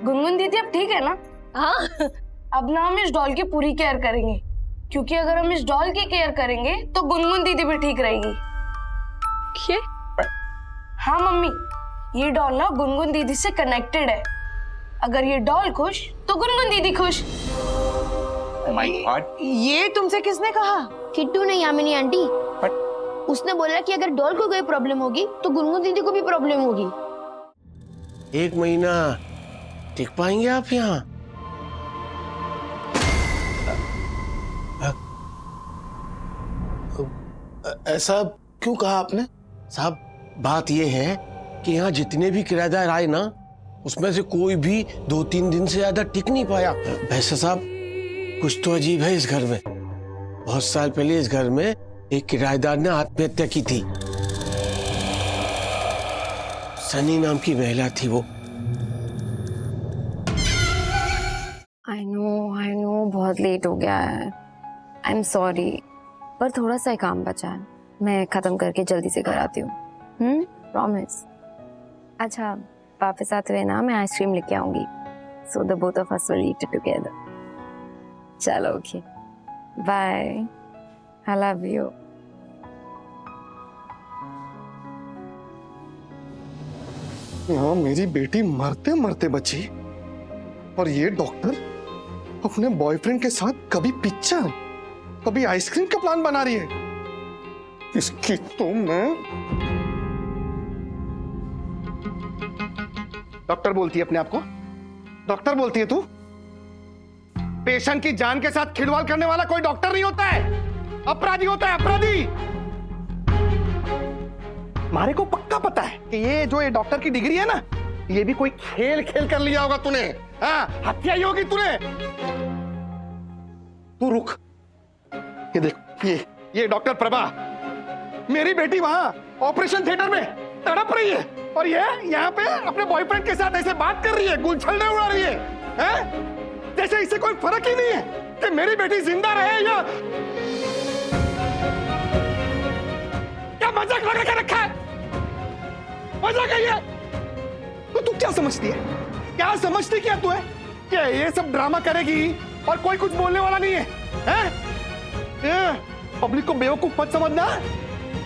गुनगुन दीदी अब ठीक है ना? हाँ। अब ना हम इस डॉल की पूरी केयर करेंगे, क्योंकि अगर हम इस डॉल की केयर करेंगे तो गुनगुन दीदी भी ठीक रहेगी। ये? हाँ मम्मी, ये डॉल ना गुनगुन दीदी से कनेक्टेड है। अगर ये डॉल खुश तो गुनगुन दीदी खुश। माय गॉड, ये तुमसे किसने कहा? किट्टू ने, यामिनी आंटी। उसने बोला कि अगर डॉल को कोई प्रॉब्लम होगी तो गुनगुन दीदी को भी प्रॉब्लम होगी। 1 महीना टिक पाएंगे आप यहाँ? ऐसा क्यों कहा आपने? साहब, बात यह है कि यहाँ जितने भी किराएदार आए ना, उसमें से कोई भी 2-3 दिन से ज्यादा टिक नहीं पाया। वैसे साहब, कुछ तो अजीब है इस घर में। बहुत साल पहले इस घर में एक किराएदार ने आत्महत्या की थी। सनी नाम की महिला थी वो। आई नो बहुत लेट हो गया है। आई एम सॉरी, पर थोड़ा सा ही काम बचा है, मैं खत्म करके जल्दी से घर आती हूँ। प्रॉमिस। अच्छा, वापस आते हुए ना मैं आइसक्रीम लेके आऊंगी, so the both of us will eat it together. चलो, okay, bye, I love you. यहाँ मेरी बेटी मरते मरते बची और ये डॉक्टर अपने बॉयफ्रेंड के साथ कभी पिक्चर, कभी आइसक्रीम का प्लान बना रही है। इसकी तो मैं। डॉक्टर बोलती है अपने आप को? डॉक्टर बोलती है तू? पेशेंट की जान के साथ खिलवाड़ करने वाला कोई डॉक्टर नहीं होता है, अपराधी होता है, अपराधी। मारे को पक्का पता है कि ये डॉक्टर की डिग्री है ना, ये भी कोई खेल खेल कर लिया होगा तूने। हाँ, हत्या ही होगी तूने। तू रुक, ये देख, ये डॉक्टर प्रभा, मेरी बेटी वहां ऑपरेशन थिएटर में तड़प रही है और ये यहाँ पे अपने बॉयफ्रेंड के साथ ऐसे बात कर रही है, गुलछल्ले उड़ा रही है, हैं? जैसे इसे कोई फर्क ही नहीं है कि मेरी बेटी जिंदा रहे या क्या मजाक लगा के रखा है। मजाक है ये। तो तू क्या समझती है? क्या समझती क्या तू है कि ये सब ड्रामा करेगी और कोई कुछ बोलने वाला नहीं है, हैं? पब्लिक को बेवकूफ मत समझना,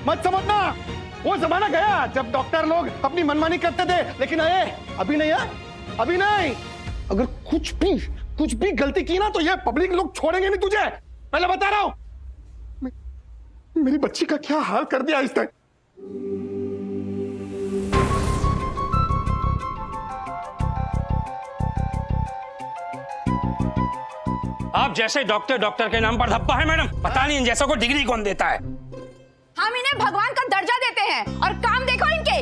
मत समझना। वो जमाना गया जब डॉक्टर लोग अपनी मनमानी करते थे, लेकिन अभी नहीं है, अभी नहीं। अगर कुछ भी गलती की ना तो ये पब्लिक लोग छोड़ेंगे नहीं तुझे, पहले बता रहा हूं। मेरी बच्ची का क्या हाल कर दिया इसने। आप जैसे डॉक्टर के नाम पर धब्बा है मैडम। पता नहीं इन जैसा को डिग्री कौन देता है। हम इन्हें भगवान का दर्जा देते हैं और काम देखो इनके।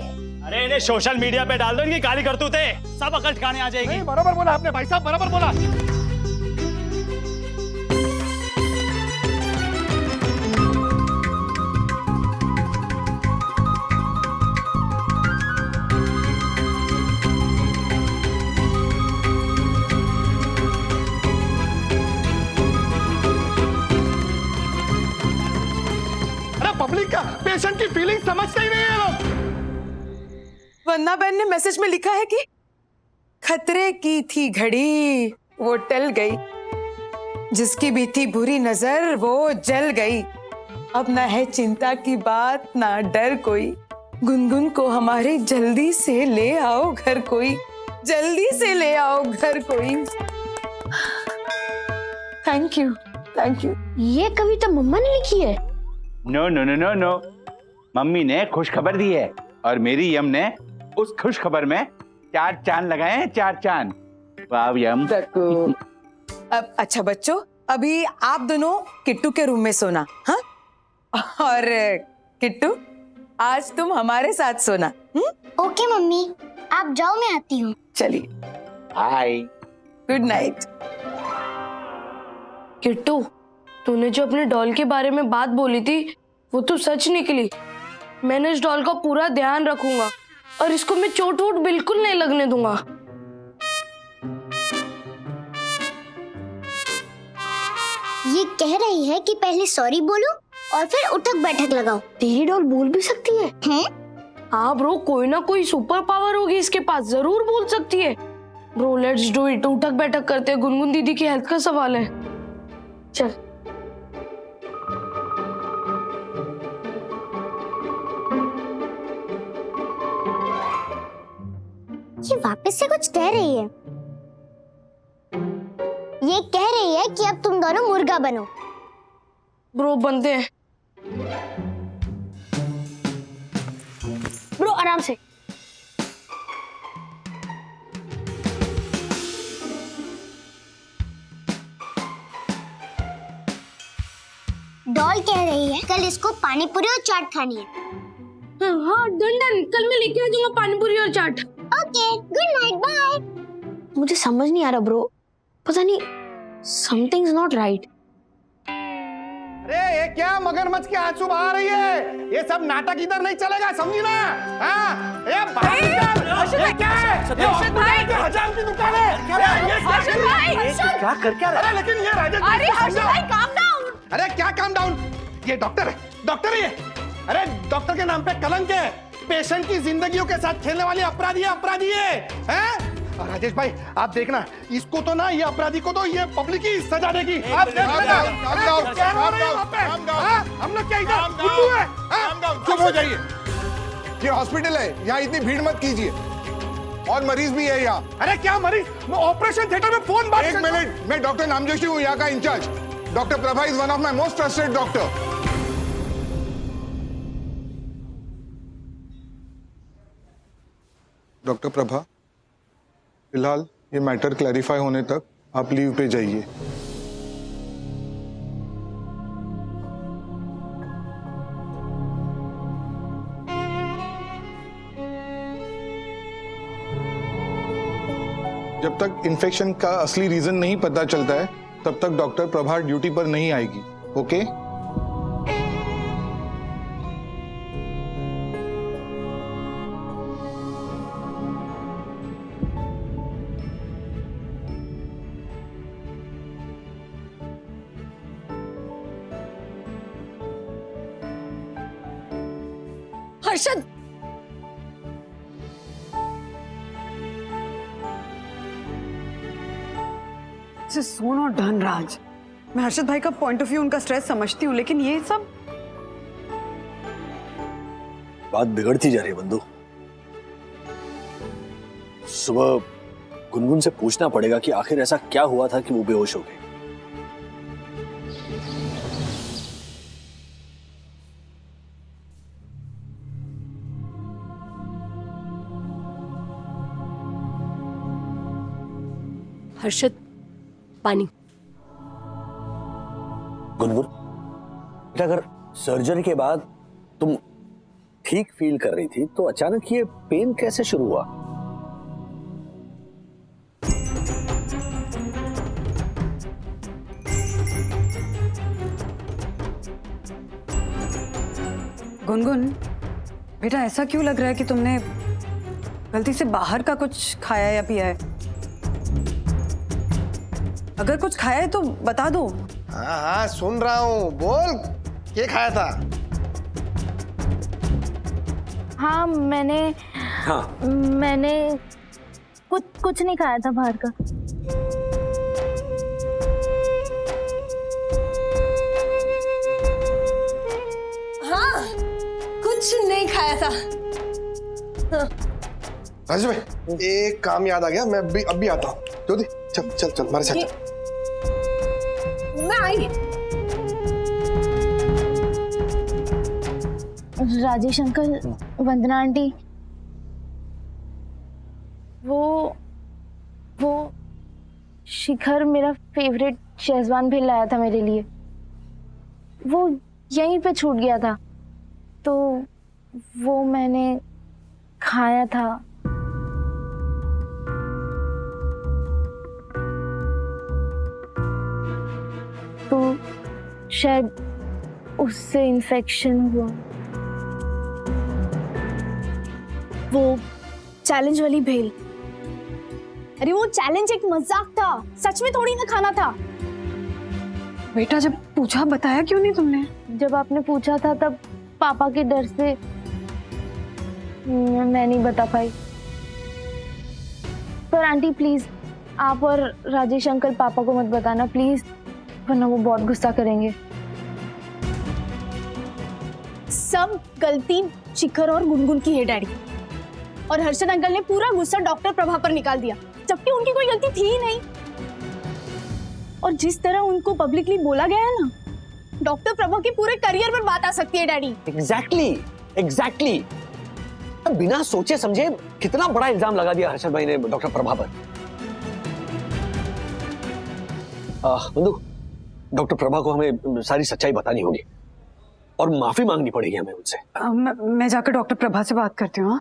अरे इन्हें सोशल मीडिया पे डाल दो, इनकी काली करतूतें सब अकल ठिकाने आ जाएगी। बराबर बोला आपने भाई साहब, बराबर बोला। पब्लिक का, पेशेंट की फीलिंग समझते ही नहीं है लोग। वंदना बहन ने मैसेज में लिखा है कि खतरे की थी घड़ी वो टल गई, जिसकी भी थी बुरी नजर वो जल गई। अब ना है चिंता की बात, ना डर कोई। गुनगुन को हमारे जल्दी से ले आओ घर कोई, जल्दी से ले आओ घर कोई। Thank you, thank you. ये कविता मम्मा ने लिखी है? No no no no no, mummy ने खुश खबर दी है और मेरी यम ने उस खुश खबर में 4 चांद लगाए हैं, 4 चांद। वाह यम। अब अच्छा बच्चों, अभी आप दोनों किट्टू के रूम में सोना, हाँ? और किट्टू, आज तुम हमारे साथ सोना। ओके मम्मी, आप जाओ, मैं आती हूँ। चलिए, हाय, गुड नाइट। किट्टू, तूने जो अपने डॉल के बारे में बात बोली थी वो तो सच निकली। मैंने इस डॉल का पूरा ध्यान रखूंगा और इसको मैं चोट वोट बिल्कुल नहीं लगने दूंगा। ये कह रही है कि पहले सॉरी बोलो और फिर उठक बैठक लगाओ। तेरी डॉल बोल भी सकती है? हाँ ब्रो, कोई ना कोई सुपर पावर होगी इसके पास, जरूर बोल सकती है। Bro let's do it. उठक बैठक करते हैं, गुनगुन दीदी की हेल्थ का सवाल है। चल। ये वापस से कुछ कह रही है। ये कह रही है कि अब तुम दोनों मुर्गा बनो। ब्रो बनते हैं। ब्रो आराम से। डॉल कह रही है कल इसको पानी पूरी और चाट खानी है। हाँ डन डन, कल मैं लेके आ जाऊंगा पानी पूरी और chaat. Okay good night bye. मुझे समझ नहीं आ रहा ब्रो, पता नहीं समथिंग इज नॉट राइट। अरे ये क्या मगरमच्छ के आंसू बहा रही है? ये सब नाटक इधर नहीं चलेगा, समझी ना? हाँ, ये बाहर निकल। ये क्या है? ये हर्षद भाई की हजाम की दुकान है। ये हर्षद भाई, क्या कर क्या रहा है? अरे लेकिन ये राजेश, अरे हर्षद भाई काम डाउन। अरे क्या काम डाउन? ये डॉक्टर है, डॉक्टर ये। अरे डॉक्टर के नाम पे कलंक है। पेशेंट की जिंदगियों के साथ खेलने वाले अपराधी है, हैं? और राजेश भाई आप देखना, इसको तो ना, ये अपराधी को तो ये पब्लिक ही सजा देगी। आप देख लेना। क्या हो रहा है वहाँ पे? हाँ? हम लोग क्या इधर उल्लू है? हाँ? चुप हो जाइए, ये हॉस्पिटल है, यहाँ इतनी भीड़ मत कीजिए। और मरीज भी है यहाँ। अरे क्या मरीज? मैं ऑपरेशन थिएटर में फोन बात। एक मिनट, मैं डॉक्टर नामजोशी हूँ, यहाँ का incharge. Doctor Prabha is one of my most trusted doctor. Doctor Prabha, फिलहाल ये मैटर क्लैरिफाई होने तक आप लीव पे जाइए। जब तक इन्फेक्शन का असली रीजन नहीं पता चलता है तब तक डॉक्टर प्रभा ड्यूटी पर नहीं आएगी। Okay? Harshad so not done Raj. मैं हर्षद भाई का पॉइंट ऑफ व्यू, उनका स्ट्रेस समझती हूँ, लेकिन ये सब बात बिगड़ती जा रही है बंधु। सुबह गुनगुन से पूछना पड़ेगा कि आखिर ऐसा क्या हुआ था कि वो बेहोश हो गई। हर्षद पानी। गुनगुन बेटा, अगर सर्जरी के बाद तुम ठीक फील कर रही थी तो अचानक ये पेन कैसे शुरू हुआ? गुनगुन बेटा, ऐसा क्यों लग रहा है कि तुमने गलती से बाहर का कुछ खाया या पिया है? अगर कुछ खाया है तो बता दो। हाँ हाँ सुन रहा हूँ, बोल क्या खाया था? हाँ मैंने कुछ नहीं खाया था बाहर का। हाँ कुछ नहीं खाया था। राजेश भाई, एक काम याद आ गया, मैं अभी आता हूँ। ज्योति चल चल चल हमारे साथ चल। मैं आई। राजेश अंकल, वंदना आंटी, वो शिखर मेरा फेवरेट शेजवान भी लाया था मेरे लिए। वो यहीं पे छूट गया था तो वो मैंने खाया था। तो शायद उससे इन्फेक्शन हुआ। वो चैलेंज वाली भेल, अरे वो चैलेंज एक मजाक था, सच में थोड़ी ना खाना था। बेटा जब पूछा बताया क्यों नहीं तुमने? जब आपने पूछा था तब पापा के डर से मैं नहीं बता पाई। पर आंटी प्लीज आप और राजेश अंकल पापा को मत बताना प्लीज, वरना वो बहुत गुस्सा करेंगे। सब गलती शिखर और गुनगुन की है डैडी, और हर्षद अंकल ने पूरा गुस्सा डॉक्टर प्रभा पर निकाल दिया, जबकि उनकी कोई गलती थी ही नहीं। और जिस तरह उनको पब्लिकली बोला गया है ना, डॉक्टर प्रभा के पूरे करियर पर बात आ सकती है डैडी। एग्जैक्टली बिना सोचे समझे कितना बड़ा इल्जाम लगा दिया हर्षद भाई ने डॉक्टर प्रभा पर। बंधु, डॉक्टर प्रभा को हमें सारी सच्चाई बतानी होगी और माफी मांगनी पड़ेगी हमें उनसे। मैं जाकर डॉक्टर प्रभा से बात करती हूँ।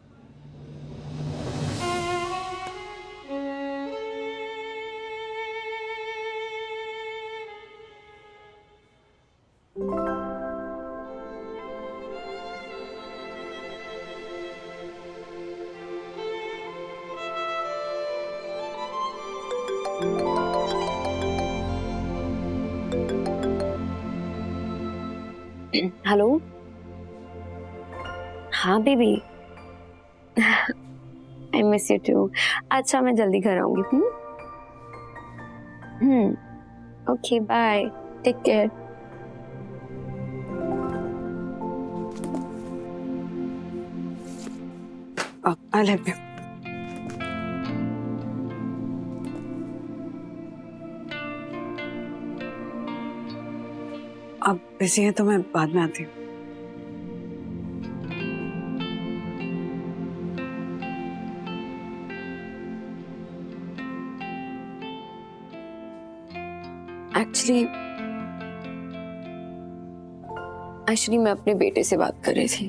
हेलो, हाँ baby, I miss you too. अच्छा, मैं जल्दी घर आऊंगी। Okay, bye, take care. I love you. अब बिजी है तो मैं बाद में आती हूँ। एक्चुअली मैं अपने बेटे से बात कर रही थी।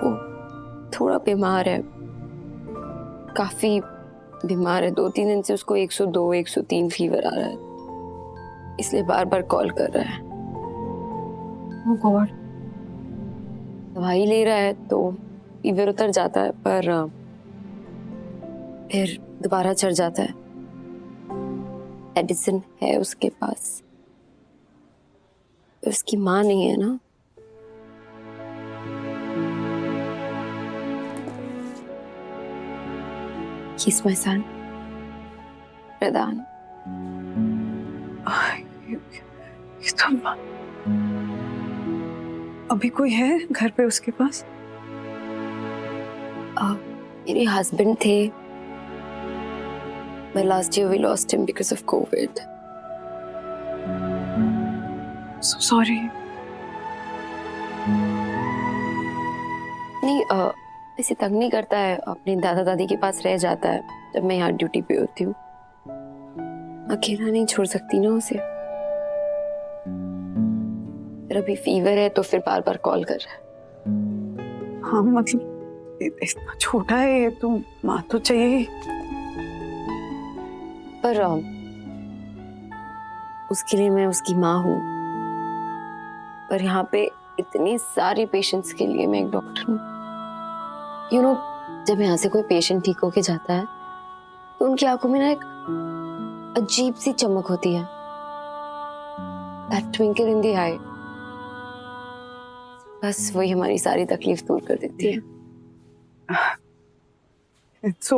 वो थोड़ा बीमार है, काफी बीमार है। 2-3 दिन से उसको 102, 103 फीवर आ रहा है, इसलिए बार बार कॉल कर रहा है। Oh God. दवाई ले रहा है तो फीवर उतर जाता है, पर फिर दोबारा चढ़ जाता है। मेडिसिन है उसके पास, उसकी माँ नहीं है ना। He's my son, प्रदान। अभी कोई है घर पे उसके पास? मेरे हस्बैंड थे, but last year we lost him because of COVID. So sorry. नहीं, ऐसे तंग नहीं करता है, अपने दादा दादी के पास रह जाता है जब मैं यहाँ ड्यूटी पे होती हूँ। अकेला नहीं छोड़ सकती ना उसे। फिर अभी फीवर है तो फिर बार बार कॉल कर रहा है। हाँ, मतलब इतना छोटा है ये, तो माँ तो चाहिए। पर उसके लिए मैं उसकी माँ हूँ, पर यहाँ पे इतने सारे पेशेंट्स के लिए मैं एक डॉक्टर हूँ। यू नो, जब यहाँ से कोई पेशेंट ठीक होके जाता है तो उनकी आंखों में ना एक अजीब सी चमक होती है, that twinkle in the eye। बस वही हमारी सारी तकलीफ दूर कर देती है। It's so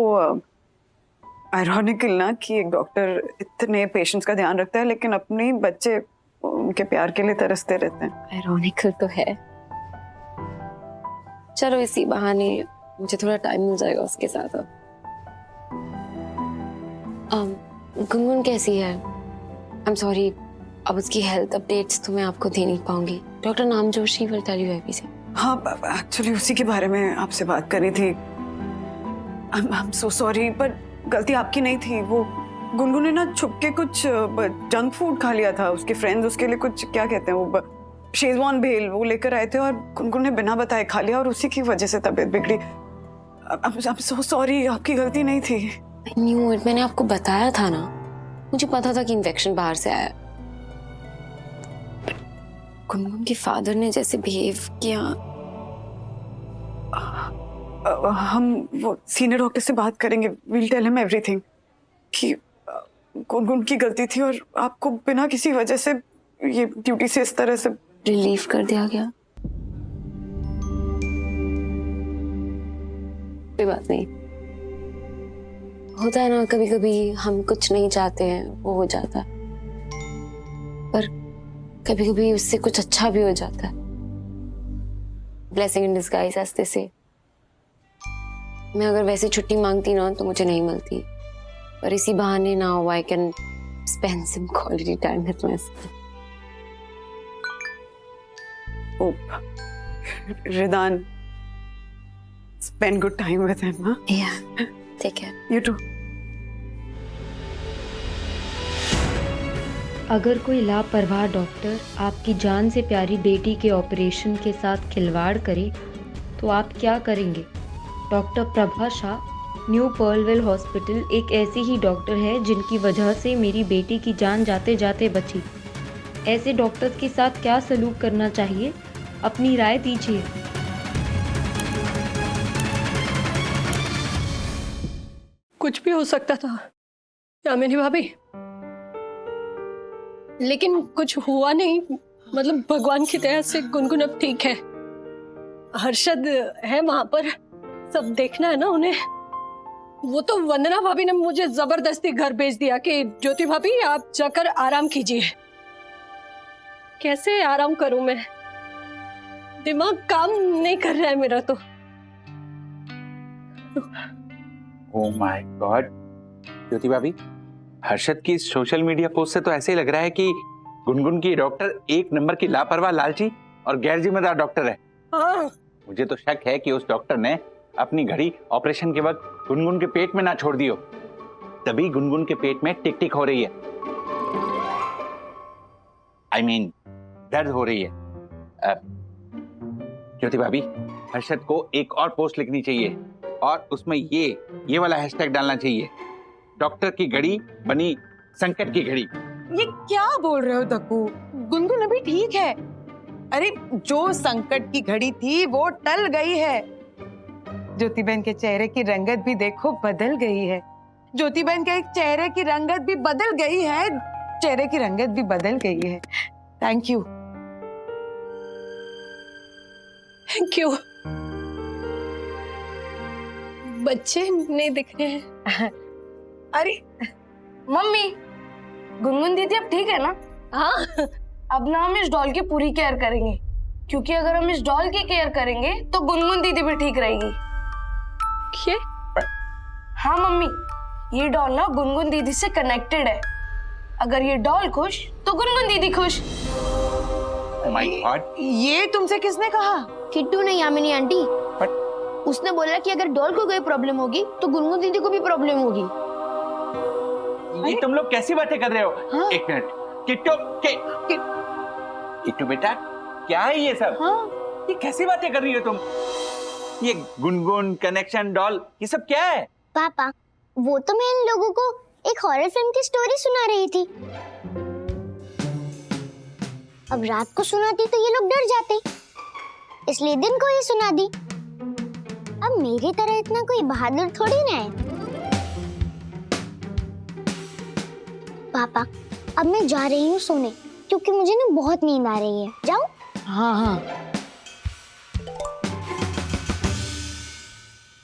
ironical ना कि एक डॉक्टर इतने पेशेंट्स का ध्यान रखता है, लेकिन अपने बच्चे उनके प्यार के लिए तरसते रहते हैं। आयरॉनिकल तो है। चलो, इसी बहाने मुझे थोड़ा टाइम मिल जाएगा उसके साथ। गुनगुन कैसी है? आई एम सॉरी, अब उसकी हेल्थ अपडेट्स तो मैं आपको दे नहीं पाऊंगी। Doctor Namjoshi will tell you everything. हाँ, एक्चुअली उसी के बारे में आपसे बात करनी थी। आई एम सो सॉरी, पर गलती आपकी नहीं थी। वो गुनगुन ने ना छुप के कुछ जंक फूड खा लिया था। उसके फ्रेंड्स उसके लिए कुछ, क्या कहते हैं वो, शेजवान भेल वो लेकर आए थे, और गुनगुन ने बिना बताए खा लिया, और उसी की वजह से तबीयत बिगड़ी। आई एम सो सॉरी, आपकी गलती नहीं थी। आई न्यू इट, मैंने आपको बताया था ना, मुझे पता था कि इन्फेक्शन बाहर से आया। गुनगुन के फादर ने जैसे बिहेव किया। हम वो सीनियर डॉक्टर से बात करेंगे, विल टेल हिम एवरीथिंग कि गुनगुन की गलती थी और आपको बिना किसी वजह से ये ड्यूटी से इस तरह से रिलीव कर दिया गया। कोई बात नहीं, होता है ना कभी कभी हम कुछ नहीं चाहते हैं वो हो जाता है, पर कभी कभी उससे कुछ अच्छा भी हो जाता है। Blessing in disguise as they say. मैं अगर वैसे छुट्टी मांगती ना तो मुझे नहीं मिलती, पर इसी बहाने ना हो I can spend some quality time with my son. Ridaan, spend good time with him, huh? Yeah, take care. You too. अगर कोई लापरवाह डॉक्टर आपकी जान से प्यारी बेटी के ऑपरेशन के साथ खिलवाड़ करे तो आप क्या करेंगे? Doctor Prabha Shah, new Pearlwell hospital, एक ऐसी ही डॉक्टर है जिनकी वजह से मेरी बेटी की जान जाते जाते बची। ऐसे डॉक्टर्स के साथ क्या सलूक करना चाहिए? अपनी राय दीजिए। कुछ भी हो सकता था यामिनी भाभी, लेकिन कुछ हुआ नहीं। मतलब भगवान की दया से गुनगुन अब ठीक है। हर्षद है वहां पर, सब देखना है ना उन्हें। वो तो वंदना भाभी ने मुझे जबरदस्ती घर भेज दिया कि ज्योति भाभी आप जाकर आराम कीजिए। कैसे आराम करूं मैं? दिमाग काम नहीं कर रहा है मेरा तो। ओह माय गॉड, ज्योति भाभी, हर्षद की सोशल मीडिया पोस्ट से तो ऐसे ही लग रहा है कि गुनगुन की डॉक्टर एक नंबर की लापरवाह, लालची और गैर जिम्मेदार डॉक्टर है। हाँ। मुझे तो शक है कि उस डॉक्टर ने अपनी घड़ी ऑपरेशन के वक्त गुनगुन के पेट में ना छोड़ दी हो, तभी गुनगुन के पेट में टिक टिक हो रही है। I mean, दर्द हो रही है। ज्योति भाभी, हर्षद को एक और पोस्ट लिखनी चाहिए और उसमें ये वाला हैशटैग डालना चाहिए, डॉक्टर की घड़ी बनी संकट की घड़ी। ये क्या बोल रहे हो दक्कू? गुनगुन अभी ठीक है। अरे जो संकट की घड़ी थी वो टल गई है। ज्योति बहन के चेहरे की रंगत भी देखो बदल गई है। ज्योति बहन के चेहरे की रंगत भी बदल गई है। चेहरे की रंगत भी बदल गई है। Thank you. Thank you. बच्चे नहीं दिख रहे हैं। अरे मम्मी, गुनगुन दीदी अब ठीक है ना? हाँ, अब ना हम इस डॉल की पूरी केयर करेंगे, क्योंकि अगर हम इस डॉल की केयर करेंगे तो गुनगुन दीदी भी ठीक रहेगी। ये? हाँ मम्मी, ये डॉल ना गुनगुन दीदी से कनेक्टेड है। अगर ये डॉल खुश तो गुनगुन दीदी खुश। Oh my God. ये तुमसे किसने कहा? किट्टू ने, यामिनी आंटी। उसने बोला कि अगर डॉल को कोई प्रॉब्लम होगी तो गुनगुन दीदी को भी प्रॉब्लम होगी। ये तुम लोग कैसी बातें कर रहे हो? हाँ? एक मिनट, किट्टू बेटा, क्या है ये सब? हाँ? ये कैसी बातें कर रही हो तुम? ये गुनगुन, कनेक्शन, डॉल, ये सब क्या है? पापा, वो तो मैं इन लोगों को एक हॉरर फिल्म की स्टोरी सुना रही थी। अब रात को सुनाती तो ये लोग डर जाते, इसलिए दिन को ही सुना दी। अब मेरी तरह इतना कोई बहादुर थोड़ी ना है। पापा, अब मैं जा रही हूँ सोने, क्योंकि मुझे ना बहुत नींद आ रही है। जाऊँ? हाँ हाँ।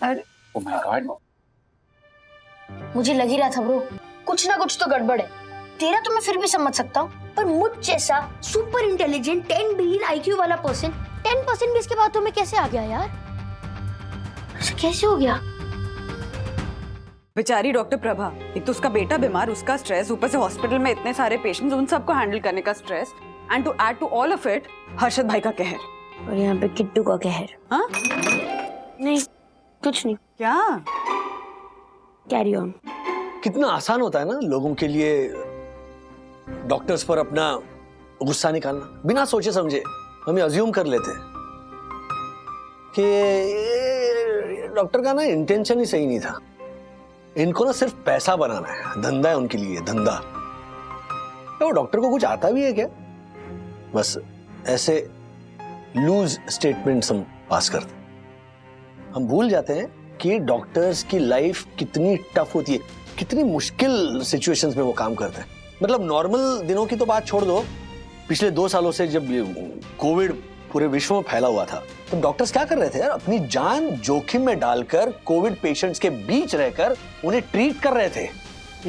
अरे Oh my God. मुझे लग ही रहा था ब्रो, कुछ ना कुछ तो गड़बड़ है। तेरा तो मैं फिर भी समझ सकता हूँ, पर मुझ जैसा सुपर इंटेलिजेंट 10 बिलियन IQ वाला पर्सन 10% भी इसके बातों में कैसे आ गया यार? कैसे हो गया? बेचारी डॉक्टर प्रभा, एक तो उसका बेटा बीमार, उसका स्ट्रेस, ऊपर से हॉस्पिटल में इतने सारे पेशेंट्स, उन सबको हैंडल करने का stress, and to add to all of it Harshad भाई का कहर। और यहाँ पे किट्टू का कहर। हाँ? नहीं, कुछ नहीं। क्या? Carry on. कितना आसान होता है ना लोगों के लिए डॉक्टर्स पर अपना गुस्सा निकालना, बिना सोचे समझे। हम ये अज्यूम कर लेते हैं कि डॉक्टर का ना इंटेंशन ही सही नहीं था, इनको ना सिर्फ पैसा बनाना है, धंधा है उनके लिए, धंधा। तो डॉक्टर को कुछ आता भी है क्या? बस ऐसे लूज स्टेटमेंट्स हम पास करते हैं। हम भूल जाते हैं कि डॉक्टर्स की लाइफ कितनी टफ होती है, कितनी मुश्किल सिचुएशंस में वो काम करते हैं। मतलब नॉर्मल दिनों की तो बात छोड़ दो, पिछले 2 सालों से जब कोविड पूरे विश्व में फैला हुआ था, तो डॉक्टर्स क्या कर रहे थे यार? अपनी जान जोखिम में डालकर कोविड पेशेंट्स के बीच रहकर उन्हें ट्रीट कर रहे थे।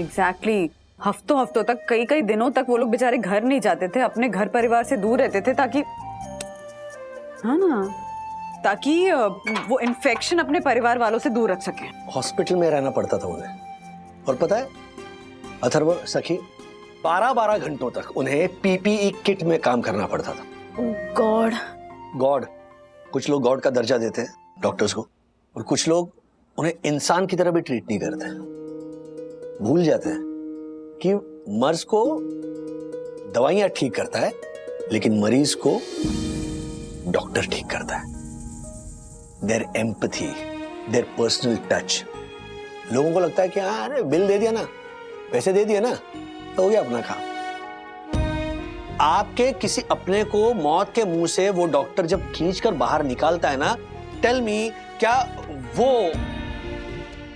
एग्जैक्टली हफ्तों हफ्तों तक, कई कई दिनों तक वो लोग बेचारे घर नहीं जाते थे, अपने घर परिवार से दूर रहते थे ताकि, हाँ ना, ताकि वो इन्फेक्शन अपने परिवार वालों से दूर रख सके। हॉस्पिटल में रहना पड़ता था उन्हें। और पता है अथर्व, सखी, 12-12 घंटों तक उन्हें पीपीई किट में काम करना पड़ता था। गॉड गॉड, कुछ लोग गॉड का दर्जा देते हैं डॉक्टर्स को, और कुछ लोग उन्हें इंसान की तरह भी ट्रीट नहीं करते। भूल जाते हैं कि मर्ज को दवाइयां ठीक करता है, लेकिन मरीज को डॉक्टर ठीक करता है। Their empathy, their personal touch. लोगों को लगता है कि हाँ, अरे बिल दे दिया ना, पैसे दे दिए ना, तो हो गया अपना काम। आपके किसी अपने को मौत के मुंह से वो डॉक्टर जब खींचकर बाहर निकालता है ना, टेल मी, क्या वो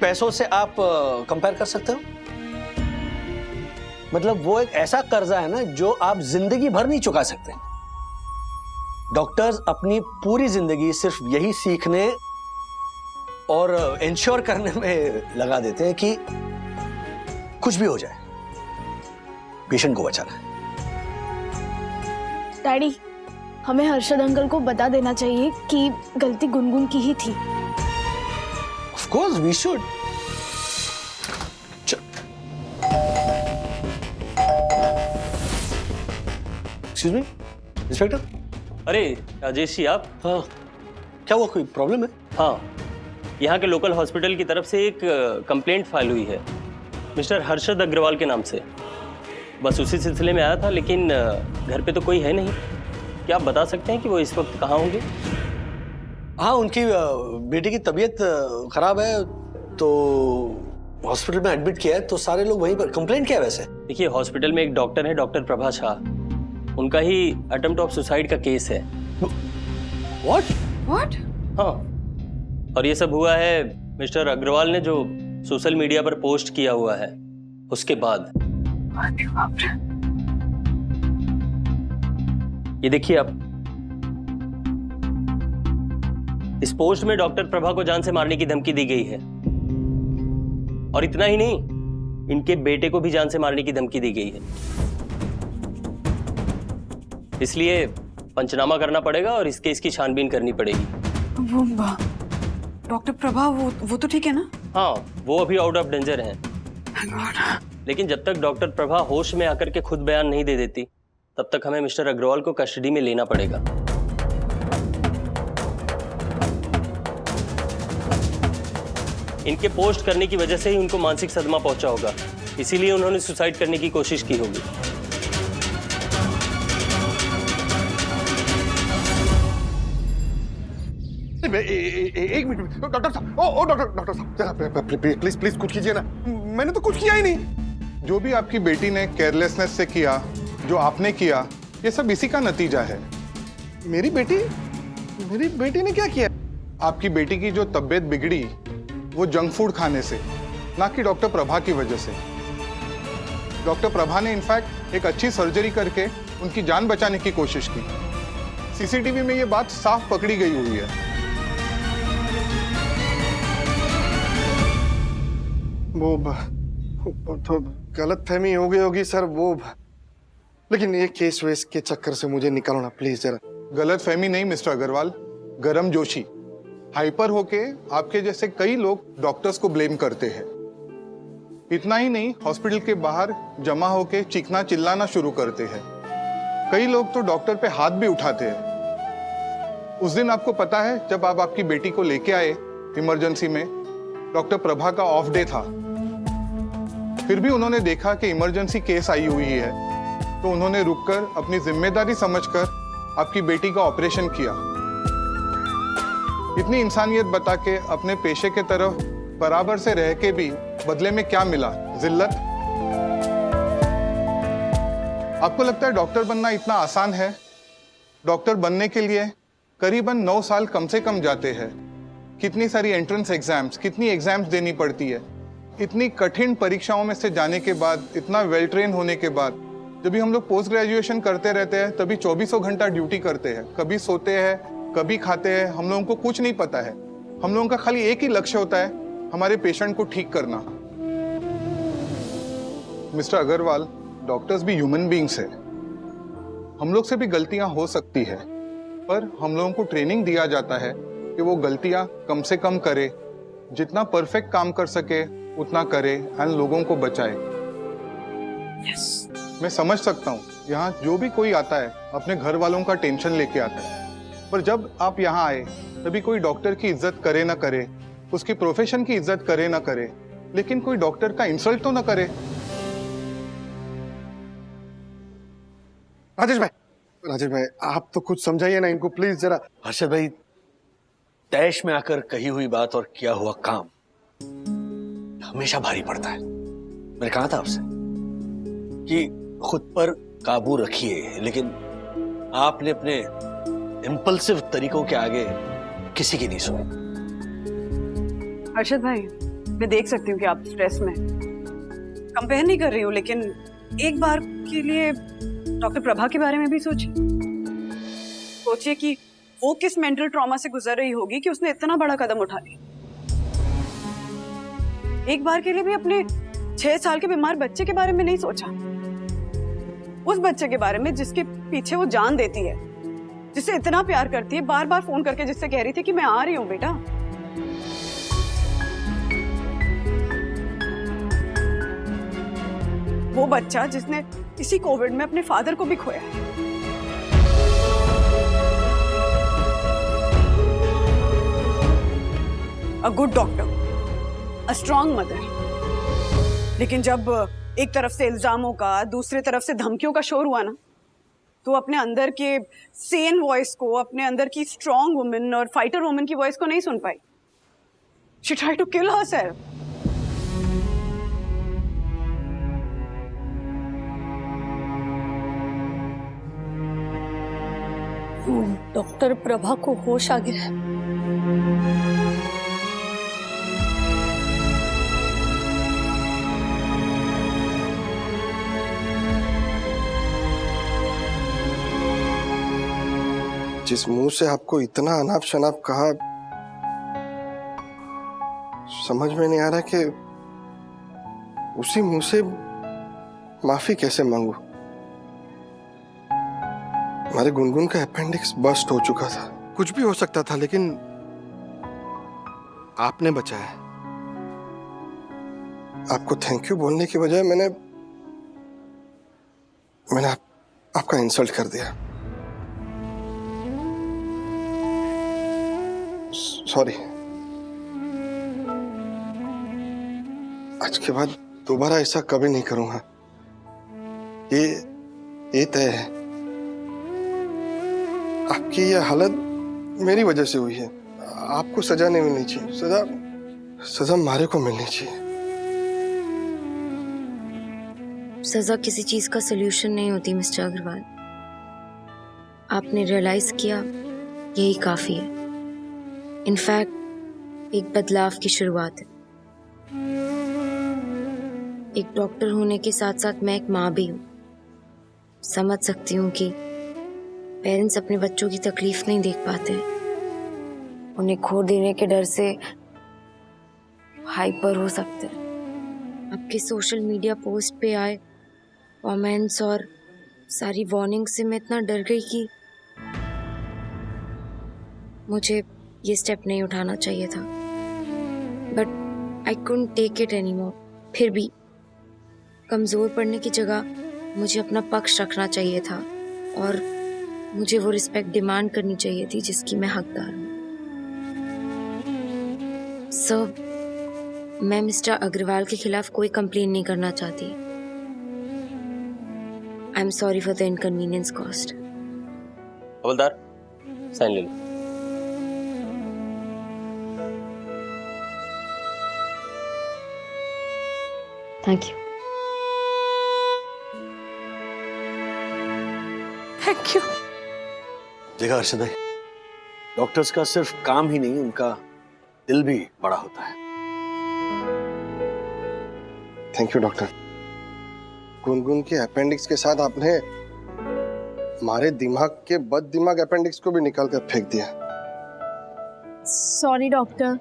पैसों से आप कंपेयर कर सकते हो? मतलब वो एक ऐसा कर्जा है ना जो आप जिंदगी भर नहीं चुका सकते। डॉक्टर्स अपनी पूरी जिंदगी सिर्फ यही सीखने और इंश्योर करने में लगा देते हैं कि कुछ भी हो जाए, पेशेंट को बचाना है। डैडी, हमें हर्षद अंकल को बता देना चाहिए कि गलती गुनगुन की ही थी। Of course we should. Excuse me, inspector. अरे राजेश जी आप? हाँ, क्या हुआ, कोई प्रॉब्लम है? हाँ, यहाँ के लोकल हॉस्पिटल की तरफ से एक कंप्लेंट फाइल हुई है मिस्टर हर्षद अग्रवाल के नाम से। बस उसी सिलसिले में आया था, लेकिन घर पे तो कोई है नहीं। क्या आप बता सकते हैं कि वो इस वक्त कहाँ होंगे? हाँ, उनकी बेटी की तबीयत खराब है, तो हॉस्पिटल में एडमिट किया है, तो सारे लोग वहीं पर। कंप्लेंट क्या है वैसे? देखिए, हॉस्पिटल में एक डॉक्टर है, डॉक्टर प्रभा शाह, उनका ही अटेम्प्ट ऑफ सुसाइड का केस है। व्हाट? हाँ, और ये सब हुआ है मिस्टर अग्रवाल ने जो सोशल मीडिया पर पोस्ट किया हुआ है उसके बाद। ये देखिए आप, इस पोस्ट में डॉक्टर प्रभा को जान से मारने की धमकी दी गई है, और इतना ही नहीं, इनके बेटे को भी जान से मारने की धमकी दी गई है। इसलिए पंचनामा करना पड़ेगा और इस केस की छानबीन करनी पड़ेगी। वो डॉक्टर प्रभा, वो तो ठीक है ना? हाँ, वो अभी आउट ऑफ डेंजर हैं। लेकिन जब तक डॉक्टर प्रभा होश में आकर के खुद बयान नहीं दे देती, तब तक हमें मिस्टर अग्रवाल को कस्टडी में लेना पड़ेगा। इनके पोस्ट करने की वजह से ही उनको मानसिक सदमा पहुंचा होगा, इसीलिए उन्होंने सुसाइड करने की कोशिश की होगी। एक मिनट, डॉक्टर साहब, ओ डॉक्टर साहब, जरा प्लीज कुछ कीजिए ना। मैंने तो कुछ किया ही नहीं। जो भी आपकी बेटी ने केयरलेसनेस से किया, जो आपने किया, ये सब इसी का नतीजा है। मेरी बेटी ने क्या किया? आपकी बेटी की जो तबीयत बिगड़ी वो जंक फूड खाने से, ना कि डॉक्टर प्रभा की वजह से। डॉक्टर प्रभा ने इनफैक्ट एक अच्छी सर्जरी करके उनकी जान बचाने की कोशिश की। सीसीटीवी में ये बात साफ पकड़ी गई हुई है। वो तो गलत फहमी हो गई होगी सर, वो, लेकिन ये केस वेस के चक्कर से मुझे निकालो ना प्लीज जरा। गलत फहमी नहीं मिस्टर अग्रवाल, गरम जोशी। हाइपर होके आपके जैसे कई लोग डॉक्टर्स को ब्लेम करते हैं। इतना ही नहीं, हॉस्पिटल के बाहर जमा होके चीखना चिल्लाना शुरू करते हैं। कई लोग तो डॉक्टर पे हाथ भी उठाते हैं। उस दिन आपको पता है, जब आप आपकी बेटी को लेके आए इमरजेंसी में, डॉक्टर प्रभा का ऑफ डे था। फिर भी उन्होंने देखा कि इमरजेंसी केस आई हुई है, तो उन्होंने रुककर अपनी जिम्मेदारी समझकर आपकी बेटी का ऑपरेशन किया। इतनी इंसानियत बता के अपने पेशे के तरफ बराबर से रह के भी बदले में क्या मिला? जिल्लत। आपको लगता है डॉक्टर बनना इतना आसान है? डॉक्टर बनने के लिए करीबन 9 साल कम से कम जाते हैं। कितनी सारी एंट्रेंस एग्जाम्स, कितनी एग्जाम्स देनी पड़ती है। इतनी कठिन परीक्षाओं में से जाने के बाद, इतना वेल ट्रेन होने के बाद जब भी हम लोग पोस्ट ग्रेजुएशन करते रहते हैं तभी 24 घंटा ड्यूटी करते हैं, कभी सोते हैं कभी खाते हैं, हम लोगों को कुछ नहीं पता है। हम लोगों का खाली एक ही लक्ष्य होता है, हमारे पेशेंट को ठीक करना। मिस्टर अग्रवाल, डॉक्टर्स भी ह्यूमन बीइंग्स है, हम लोग से भी गलतियां हो सकती है, पर हम लोगों को ट्रेनिंग दिया जाता है कि वो गलतियां कम से कम करे, जितना परफेक्ट काम कर सके उतना करे एंड लोगों को बचाए। मैं समझ सकता हूँ यहाँ जो भी कोई आता है अपने घर वालों का टेंशन लेके आता है, पर जब आप यहाँ आए तभी कोई डॉक्टर की इज्जत करे ना करे, उसकी प्रोफेशन की इज्जत करे ना करे, लेकिन कोई डॉक्टर का इंसल्ट तो ना करे। राजेश भाई आप तो कुछ समझाइए ना इनको प्लीज जरा। हर्षद भाई, तैश में आकर कही हुई बात और किया हुआ काम हमेशा भारी पड़ता है। मैंने कहा था आपसे कि खुद पर काबू रखिए, लेकिन आपने अपने इम्पल्सिव तरीकों के आगे किसी की नहीं सुनी। हर्षद भाई, मैं देख सकती हूँ कि आप स्ट्रेस में, कंपेयर नहीं कर रही हूँ, लेकिन एक बार के लिए डॉक्टर प्रभा के बारे में भी सोचिए कि वो किस मेंटल ट्रॉमा से गुजर रही होगी कि उसने इतना बड़ा कदम उठा लिया। एक बार के लिए भी अपने 6 साल के बीमार बच्चे के बारे में नहीं सोचा, उस बच्चे के बारे में जिसके पीछे वो जान देती है, जिससे इतना प्यार करती है, बार बार फोन करके जिससे कह रही थी कि मैं आ रही हूँ बेटा। वो बच्चा जिसने इसी कोविड में अपने फादर को भी खोया है। A good doctor, a strong mother. लेकिन जब एक तरफ से इल्जामों का, दूसरी तरफ से धमकियों का शोर हुआ ना, तो अपने अंदर के सेन वॉइस को, अपने अंदर की स्ट्रॉन्ग वुमेन और फाइटर वुमेन की वॉइस को नहीं सुन पाई। She tried to kill herself. Doctor Prabha को होश आ गया है। जिस मुंह से आपको इतना अनाप शनाप कहा, समझ में नहीं आ रहा कि उसी मुंह से माफी कैसे मांगू। हमारे गुनगुन का अपेंडिक्स बस्ट हो चुका था, कुछ भी हो सकता था, लेकिन आपने बचाया। आपको थैंक यू बोलने की बजाय मैंने आपका इंसल्ट कर दिया। सॉरी। आज के बाद दोबारा ऐसा कभी नहीं करूंगा। ये तय है। आपकी ये हालत मेरी वजह से हुई है। आपको सजा नहीं मिलनी चाहिए, सजा मारे को मिलनी चाहिए। सजा किसी चीज का सलूशन नहीं होती मिस्टर अग्रवाल। आपने रियलाइज किया, यही काफी है। इनफैक्ट एक बदलाव की शुरुआत है। एक डॉक्टर होने के साथ साथ मैं एक माँ भी हूँ। समझ सकती हूँ कि पेरेंट्स अपने बच्चों की तकलीफ नहीं देख पाते हैं। उन्हें खो देने के डर से हाइपर हो सकते हैं। आपके सोशल मीडिया पोस्ट पे आए कमेंट्स और सारी वार्निंग से मैं इतना डर गई कि मुझे ये स्टेप नहीं उठाना चाहिए था। But I couldn't take it anymore. फिर भी कमज़ोर पड़ने की जगह मुझे अपना पक्ष रखना चाहिए था और मुझे वो रिस्पेक्ट डिमांड करनी चाहिए थी जिसकी मैं हकदार हूँ। सर, मैं मिस्टर अग्रवाल के खिलाफ कोई कंप्लेन नहीं करना चाहती। I am sorry for the inconvenience cost. हवलदार, साइन ले लो। Thank you. Thank you. देखा हर्षद भाई, डॉक्टर्स का सिर्फ काम ही नहीं, उनका दिल भी बड़ा होता है। Thank you doctor. गुनगुन के अपेंडिक्स के साथ आपने हमारे दिमाग के बद दिमाग अपेंडिक्स को भी निकाल कर फेंक दिया। सॉरी डॉक्टर,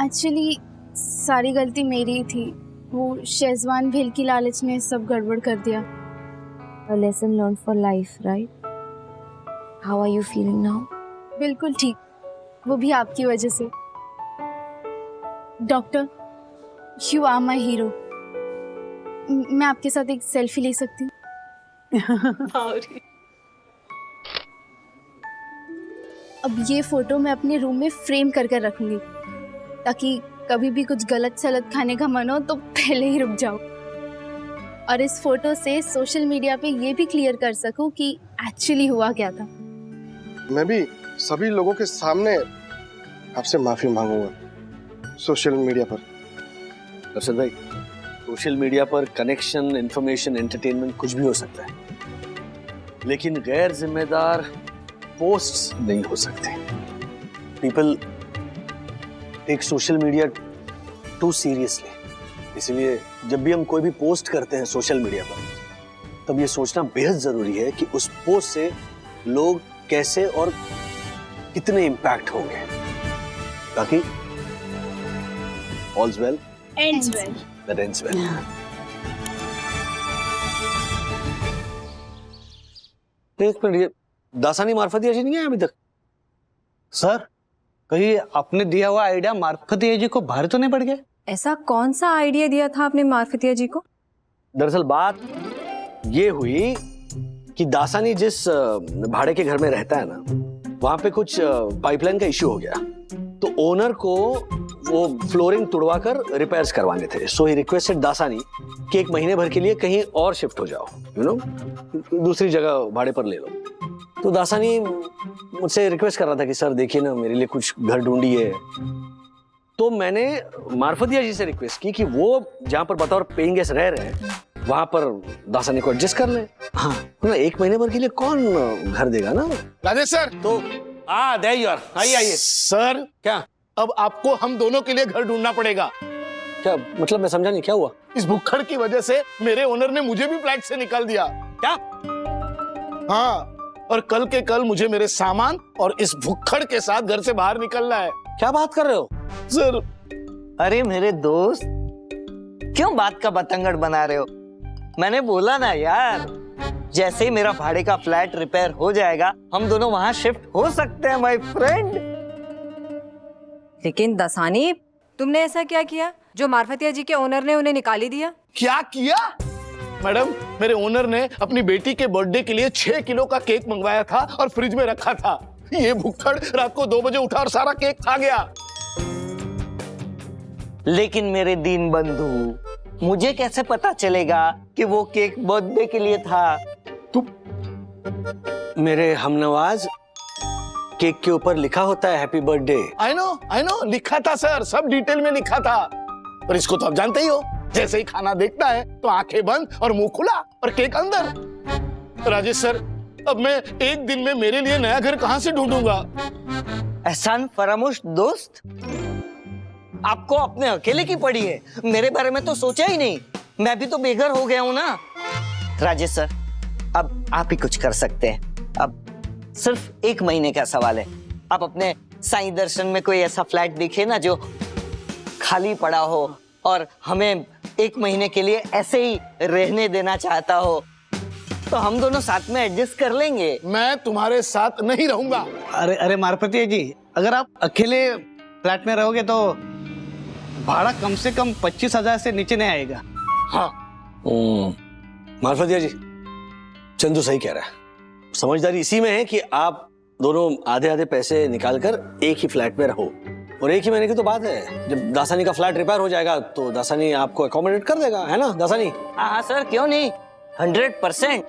एक्चुअली सारी गलती मेरी ही थी। वो शेजवान भेल की लालच ने सब गड़बड़ कर दिया। A lesson learned for life, right? How are you feeling now? बिल्कुल ठीक, वो भी आपकी वजह से। Doctor, you are my hero. मैं आपके साथ एक सेल्फी ले सकती हूँ? अब ये फोटो मैं अपने रूम में फ्रेम कर कर रखूंगी, ताकि कभी भी कुछ गलत सलत खाने का मन हो तो पहले ही रुक जाओ। और इस फोटो से सोशल मीडिया पे ये भी क्लियर कर सकूं कि एक्चुअली हुआ क्या था। मैं भी सभी लोगों के सामने आपसे माफी मांगूंगा सोशल मीडिया पर। हर्षद भाई, सोशल मीडिया पर कनेक्शन, इंफॉर्मेशन, एंटरटेनमेंट कुछ भी हो सकता है, लेकिन गैर जिम्मेदार पोस्ट्स नहीं हो सकते। People take social media too seriously. इसलिए जब भी हम कोई भी पोस्ट करते हैं सोशल मीडिया पर, तब ये सोचना बेहद जरूरी है कि उस पोस्ट से लोग कैसे और कितने इम्पैक्ट होंगे, ताकि all's well ends well. that ends well. एक मिनट, ये दासानी मार्फतिया जी नहीं है अभी तक? सर, कहीं आपने दिया हुआ आइडिया मार्फतिया जी को भारी तो नहीं पड़ गया? ऐसा कौन सा आइडिया दिया था आपने मार्फतिया जी को? दरअसल बात ये हुई कि दासानी जिस भाड़े के घर में रहता है ना, वहां पे कुछ पाइपलाइन का इश्यू हो गया, तो ओनर को वो फ्लोरिंग तुड़वाकर रिपेयर्स करवाने थे। सो ही रिक्वेस्टेड दासानी कि 1 महीने भर के लिए कहीं और शिफ्ट हो जाओ, यू नो, दूसरी जगह भाड़े पर ले लो। तो दासानी मुझसे रिक्वेस्ट कर रहा था कि सर देखिए ना, मेरे लिए कुछ घर ढूंढिए। तो मैंने मार्फतिया जी से रिक्वेस्ट की कि वो जहां पर बतौर पेइंग गेस्ट रह रहे हैं, वहां पर दासानी को एडजस्ट कर ले। हाँ, 1 महीने भर के लिए कौन घर देगा ना। राजेश सर, तो there you are. आइए सर। क्या? अब आपको हम दोनों के लिए घर ढूंढना पड़ेगा। क्या मतलब, मैं समझा नहीं, क्या हुआ? इस भुक्खड़ की वजह से मेरे ओनर ने मुझे भी फ्लैट से निकाल दिया। क्या? हाँ, और कल के कल मुझे मेरे सामान और इस भुक्खड़ के साथ घर से बाहर निकलना है। क्या बात कर रहे हो सर? अरे मेरे दोस्त, क्यों बात का बतंगड़ बना रहे हो? मैंने बोला ना यार, जैसे ही मेरा भाड़े का फ्लैट रिपेयर हो जाएगा, हम दोनों वहां शिफ्ट हो सकते हैं माय फ्रेंड। लेकिन दसानी, तुमने ऐसा क्या किया जो मार्फतिया जी के ओनर ने उन्हें निकाल ही दिया? क्या किया? मैडम, मेरे ओनर ने अपनी बेटी के बर्थडे के लिए 6 किलो का केक मंगवाया था और फ्रिज में रखा था। ये भुक्खड़ रात को 2 बजे उठा और सारा केक खा गया। लेकिन मेरे दीन बंधु, मुझे कैसे पता चलेगा कि वो केक बर्थडे के लिए था? मेरे हमनवाज, केक के ऊपर लिखा होता है हैप्पी बर्थडे। आई नो, लिखा था सर, सब डिटेल में लिखा था। पर इसको तो आप जानते ही हो, जैसे ही खाना देखता है तो आंखें बंद और मुंह खुला और केक अंदर। राजेश सर, अब मैं 1 दिन में मेरे लिए नया घर कहां से ढूंढूंगा? एहसान फरामोश दोस्त, आपको अपने अकेले की पड़ी है, मेरे बारे में तो सोचा ही नहीं। मैं भी तो बेघर हो गया हूं ना। राजेश सर, अब आप ही कुछ कर सकते हैं। अब सिर्फ 1 महीने का सवाल है। आप अपने साईं दर्शन में कोई ऐसा फ्लैट दिखे ना जो खाली पड़ा हो और हमें 1 महीने के लिए ऐसे ही रहने देना चाहता हो, तो हम दोनों साथ में एडजस्ट कर लेंगे। मैं तुम्हारे साथ नहीं रहूंगा। अरे मार्फतिया जी, अगर आप अकेले फ्लैट में रहोगे तो भाड़ा कम से कम 25,000 से नीचे नहीं आएगा। हाँ। मार्फतिया जी, चंदू सही कह रहा है। समझदारी इसी में है कि आप दोनों आधे आधे पैसे निकालकर एक ही फ्लैट में रहो। और 1 ही महीने की तो बात है, जब दासानी का फ्लैट रिपेयर हो जाएगा तो दासानी आपको अकोमोडेट कर देगा, है ना दासानी? हाँ सर, क्यों नहीं, 100%।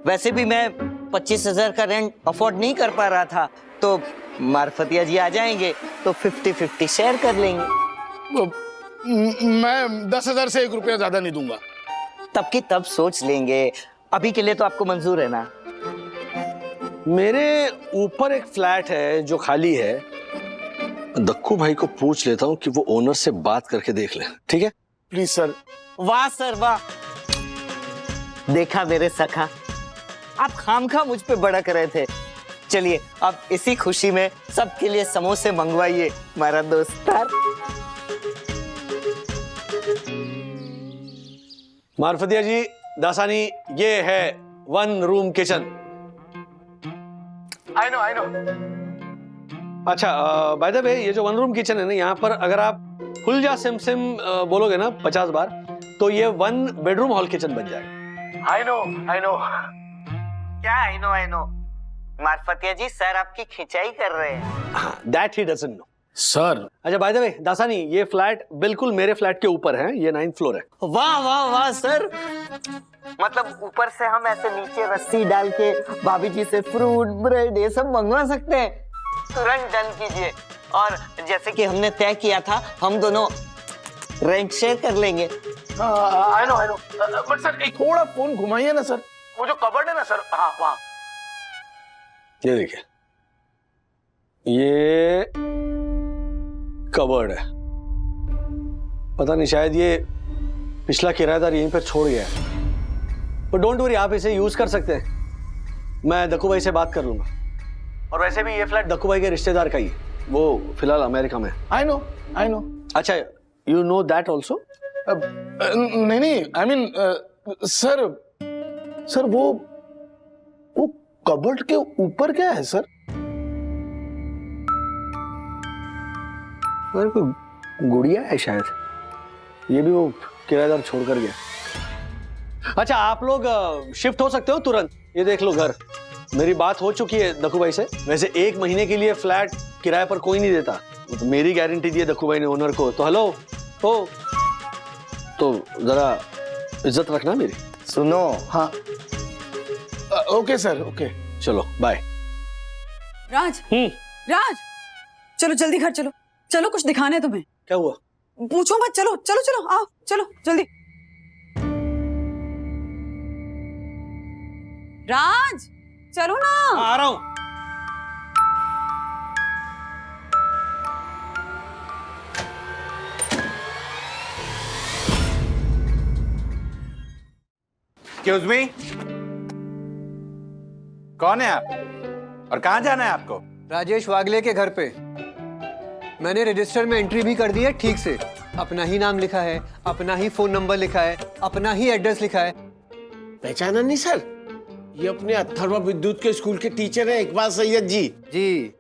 वैसे भी मैं 25,000 का रेंट अफोर्ड नहीं कर पा रहा था, तो मार्फतिया जी आ जाएंगे तो 50-50 शेयर कर लेंगे। मैं 10,000 से 1 रुपया ज्यादा नहीं दूंगा। तब की तब सोच लेंगे, अभी के लिए तो आपको मंजूर है ना? मेरे ऊपर एक फ्लैट है जो खाली है, दक्कू भाई को पूछ लेता हूँ कि वो ओनर से बात करके देख ले, ठीक है? Please sir. वाह सर वाह, देखा मेरे सखा, आप खामखा मुझ पे भड़क रहे थे। चलिए अब इसी खुशी में सबके लिए समोसे मंगवाइए हमारा दोस्तार। मार्फतिया जी, दासानी, ये है 1 रूम किचन। I know. अच्छा, बाय द वे, ये जो 1 रूम किचन है ना, यहाँ पर अगर आप खुल जा सिम सिम बोलोगे ना 50 बार, तो ये 1 बेडरूम हॉल किचन बन जाएगा। I know. क्या आई नो? मार्फतिया जी, सर आपकी खिंचाई कर रहे हैं। That he doesn't know sir. अच्छा, बाय द वे दासानी, ये फ्लैट बिल्कुल मेरे फ्लैट के ऊपर है, ये 9th फ्लोर है। वाह वाह वाह सर, मतलब ऊपर से हम ऐसे नीचे रस्सी डाल के भाभी जी से फ्रूट ब्रेड ये सब मंगवा सकते हैं। तुरंत डन कीजिए। और जैसे कि हमने तय किया था, हम दोनों रेंट शेयर कर लेंगे। आई नो बट सर एक थोड़ा फोन घुमाइए ना सर, वो जो कबर्ड है ना सर, हाँ वहाँ। ये देखिए, ये कबर्ड है। पता नहीं, शायद ये पिछला किराएदार यहीं पर छोड़ गया है, पर डोंट वरी, आप इसे यूज कर सकते हैं। मैं दक्कू भाई से बात कर लूंगा। और वैसे भी ये फ्लैट दक्कू भाई के रिश्तेदार का ही है, वो फिलहाल अमेरिका में। I know. अच्छा, यू नो दैट ऑल्सो? नहीं, आई मीन सर वो कबर्ड के ऊपर क्या है सर? कोई गुड़िया है शायद, ये भी वो किराएदार छोड़ कर गया। अच्छा, आप लोग शिफ्ट हो सकते हो तुरंत। ये देख लो घर, मेरी बात हो चुकी है दक्कू भाई से। वैसे 1 महीने के लिए फ्लैट किराए पर कोई नहीं देता, तो मेरी गारंटी दी है दक्कू भाई ने ओनर को। तो हेलो हो, तो जरा इज्जत रखना मेरी। सुनो। हाँ ओके सर, ओके। चलो बाय। राज, राज, चलो जल्दी घर चलो, चलो कुछ दिखाना है तुम्हें। क्या हुआ? पूछो मत, चलो चलो चलो, आओ चलो जल्दी। राज, चलो ना। आ रहा हूं। एक्सक्यूज मी, कौन है आप और कहां जाना है आपको? राजेश वागले के घर पे। मैंने रजिस्टर में एंट्री भी कर दी है ठीक से। अपना ही नाम लिखा है, अपना ही फोन नंबर लिखा है, अपना ही एड्रेस लिखा है। पहचाना नहीं सर? ये अपने अथर्व विद्युत के स्कूल के टीचर हैं, इकबाल सैयद जी। जी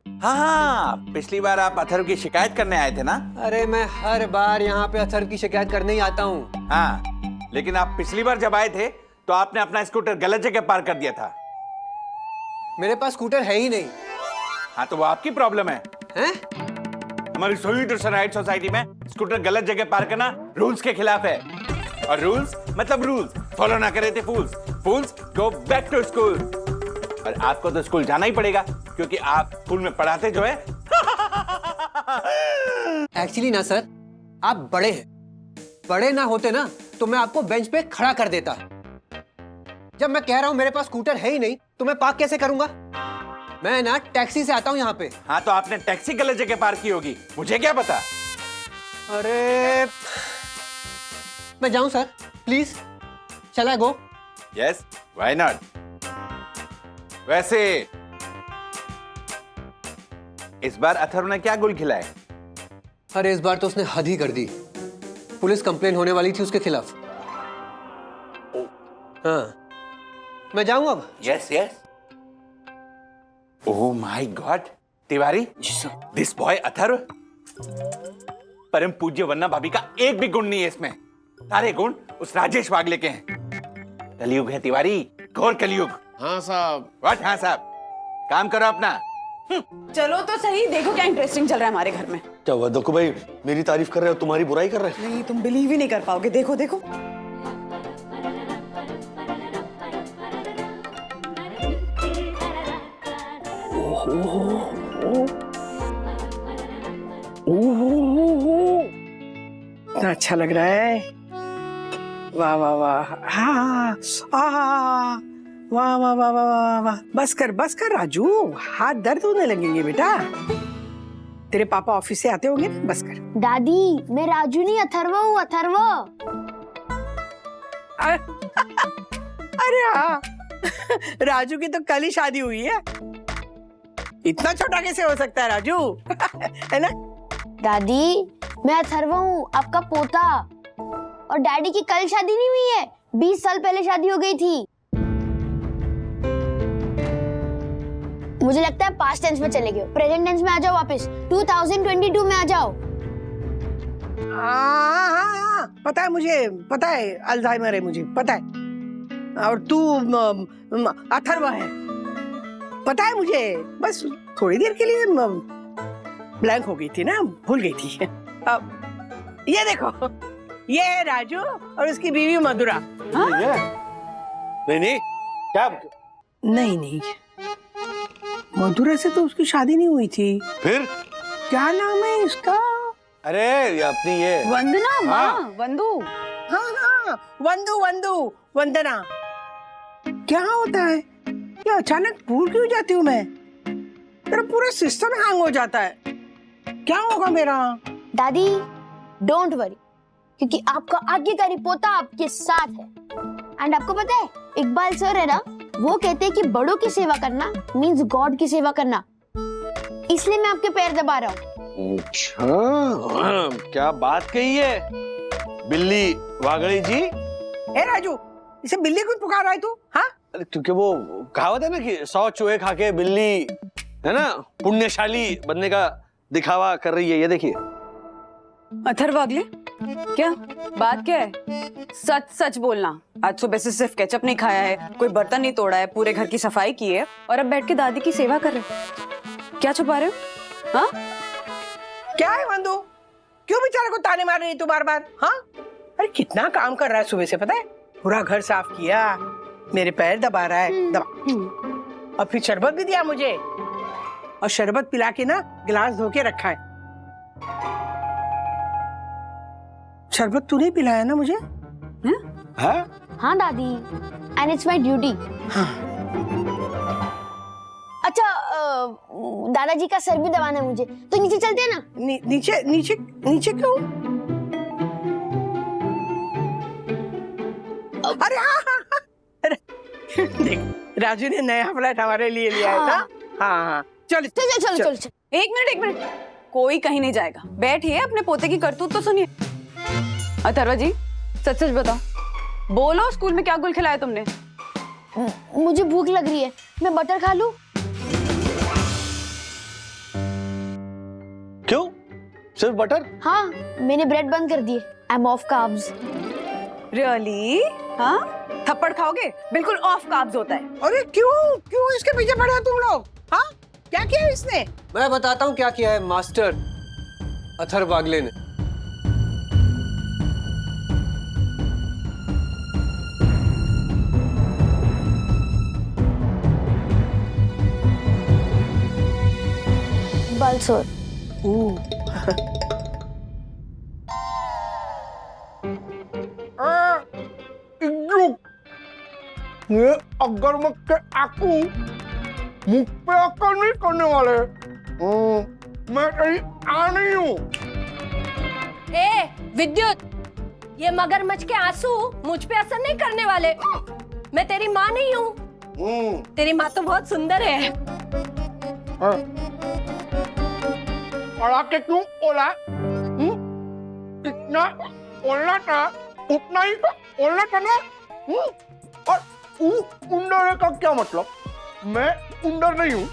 हाँ, पिछली बार आप अथर्व की शिकायत करने आए थे ना? अरे मैं हर बार यहाँ पे अथर्व की शिकायत करने ही आता हूँ। हाँ, लेकिन आप पिछली बार जब आए थे तो आपने अपना स्कूटर गलत जगह पार्क कर दिया था। मेरे पास स्कूटर है ही नहीं। हाँ, तो वो आपकी प्रॉब्लम है। हैं? हमारी स्वीट राइट सोसाइटी में स्कूटर गलत जगह पार्क करना रूल्स के खिलाफ है, और रूल्स मतलब रूल्स फॉलो ना करे थे फूल्स। फूल्स गो बैक टू स्कूल। और आपको तो स्कूल जाना ही पड़ेगा, क्योंकि आप स्कूल में पढ़ाते जो है। एक्चुअली ना सर, आप बड़े हैं। बड़े ना होते ना तो मैं आपको बेंच पे खड़ा कर देता। जब मैं कह रहा हूं मेरे पास स्कूटर है ही नहीं, तो मैं पार्क कैसे करूंगा? मैं ना टैक्सी से आता हूं यहाँ पे। हाँ, तो आपने टैक्सी गलत जगह पार्क की होगी, मुझे क्या पता। अरे मैं जाऊं sir, please? Shall I go? Yes, why not. वैसे इस बार अथर्व ने क्या गुल खिलाए? अरे इस बार तो उसने हद ही कर दी। पुलिस कंप्लेन होने वाली थी उसके खिलाफ। हाँ, मैं जाऊं अब? Yes yes. Oh my God, Tiwari, this boy Atharva परम पूज्य वन्ना भाभी का एक भी गुण नहीं है इसमें। सारे गुण उस राजेश वागले के हैं। कलयुग है तिवारी, घोर कलयुग। हाँ साहब। व्हाट? हाँ साहब, काम करो अपना। चलो तो सही, देखो क्या इंटरेस्टिंग चल रहा है हमारे घर में। क्या हुआ दक्कू भाई, मेरी तारीफ कर रहे हो, तुम्हारी बुराई कर रहे हैं? नहीं, तुम बिलीव ही नहीं कर पाओगे। देखो देखो, अच्छा लग रहा है। वाह वाह वाह, हाँ, वाह वाह वाह वाह वाह। बस कर राजू, हाथ दर्द होने लगेंगे बेटा। तेरे पापा ऑफिस से आते होंगे ना, बस कर। दादी, मैं राजू नहीं अथर्व हूँ, अथर्व। अरे हाँ, राजू की तो कल ही शादी हुई है। इतना छोटा कैसे हो सकता है राजू? है ना? दादी, मैं अथर्व हूँ, आपका पोता। और डैडी की कल शादी नहीं हुई है, 20 साल पहले शादी हो गई थी। मुझे लगता है पास्ट टेंस में चले गए, प्रेजेंट टेंस में आ जाओ वापस, 2022 में आ जाओ। हाँ, पता है मुझे, पता है अल्जाइमर है मुझे, पता है। और तू अथर्व है, पता है मुझे। बस थोड़ी देर के लिए ब्लैंक हो गई थी ना, भूल गई थी। अब ये देखो, ये है राजू और उसकी बीवी मधुरा। हाँ? नहीं क्या? नहीं, मधुरा से तो उसकी शादी नहीं हुई थी। फिर क्या नाम है इसका? अरे ये अपनी ये वंदना। हाँ। वंदू। हाँ, वंदू वंदना। क्या होता है ये? अचानक भूल क्यों जाती हूँ मैं? मेरा पूरा सिस्टम हैंग हो जाता है। क्या होगा मेरा? दादी, डोंट वरी, क्योंकि आपका आज्ञाकारी पोता आपके साथ है। एंड आपको पता है, इकबाल सर है ना, वो कहते हैं कि बड़ों की सेवा करना मींस गॉड की सेवा करना। इसलिए मैं आपके पैर दबा रहा हूँ। अच्छा, क्या बात कही है बिल्ली वागड़ी जी? ए राजू, इसे बिल्ली क्यों पुकार रहा है तू? हाँ? अरे क्योंकि वो कहावत है ना कि 100 चूहे खा के बिल्ली है ना पुण्यशाली बनने का दिखावा कर रही है। ये देखिए। अथर्व अगले, क्या बात क्या है? सच सच बोलना। आज सुबह से सिर्फ केचप नहीं खाया है, कोई बर्तन नहीं तोड़ा है, पूरे घर की सफाई की है और अब बैठ के दादी की सेवा कर रहे हो। क्या छुपा रहे हो? हाँ? क्या है वंदू? क्यों बेचारे को ताने मार रही तू बार बार? हाँ? अरे कितना काम कर रहा है सुबह से, पता है? पूरा घर साफ किया, मेरे पैर दबा रहा है, दबा। और फिर शरबत भी दिया मुझे, और शरबत पिला के ना गिलास धो के रखा है। शरबत तूने पिलाया ना मुझे? हाँ दादी, एंड इट्स माय ड्यूटी। अच्छा, दादाजी का सर भी दबाना है मुझे, तो नीचे चलते हैं ना? नीचे नीचे नीचे क्यों? अरे हाँ, देख राजू ने नया फ्लैट हमारे लिए लिया है ना। हाँ, चल। एक मिनट, कोई कहीं नहीं जाएगा, बैठिए, अपने पोते की करतूत तो सुनिए। अथर्व जी, सच बताओ, बोलो, स्कूल में क्या गुल खिलाया तुमने? मुझे भूख लग रही है, मैं बटर खा लूं? क्यों? सिर्फ बटर? हाँ, मैंने ब्रेड बंद कर दिए। I am of carbs. Really? हाँ? थप्पड़ खाओगे? बिल्कुल ऑफ कार्ब्स होता है। अरे क्यों इसके पीछे पड़े हो तुम लोग? हाँ? क्या किया इसने? मैं बताता हूँ क्या किया है मास्टर अथर्व वागले ने। बालसोर। ये अगर मैं के आकू मुझ पे अक्कल नहीं करने वाले। मैं कहीं आ नहीं हूँ। ए विद्युत, ये मगरमच्छ के आंसू मुझ पे असर नहीं करने वाले। मैं तेरी माँ नहीं हूँ। तेरी माँ तो बहुत सुंदर है। पढ़ा के क्यों बोला? इतना बोलना था, उतना ही बोलना था ना। और उंडर का क्या मतलब? मैं उंडर नहीं हूँ।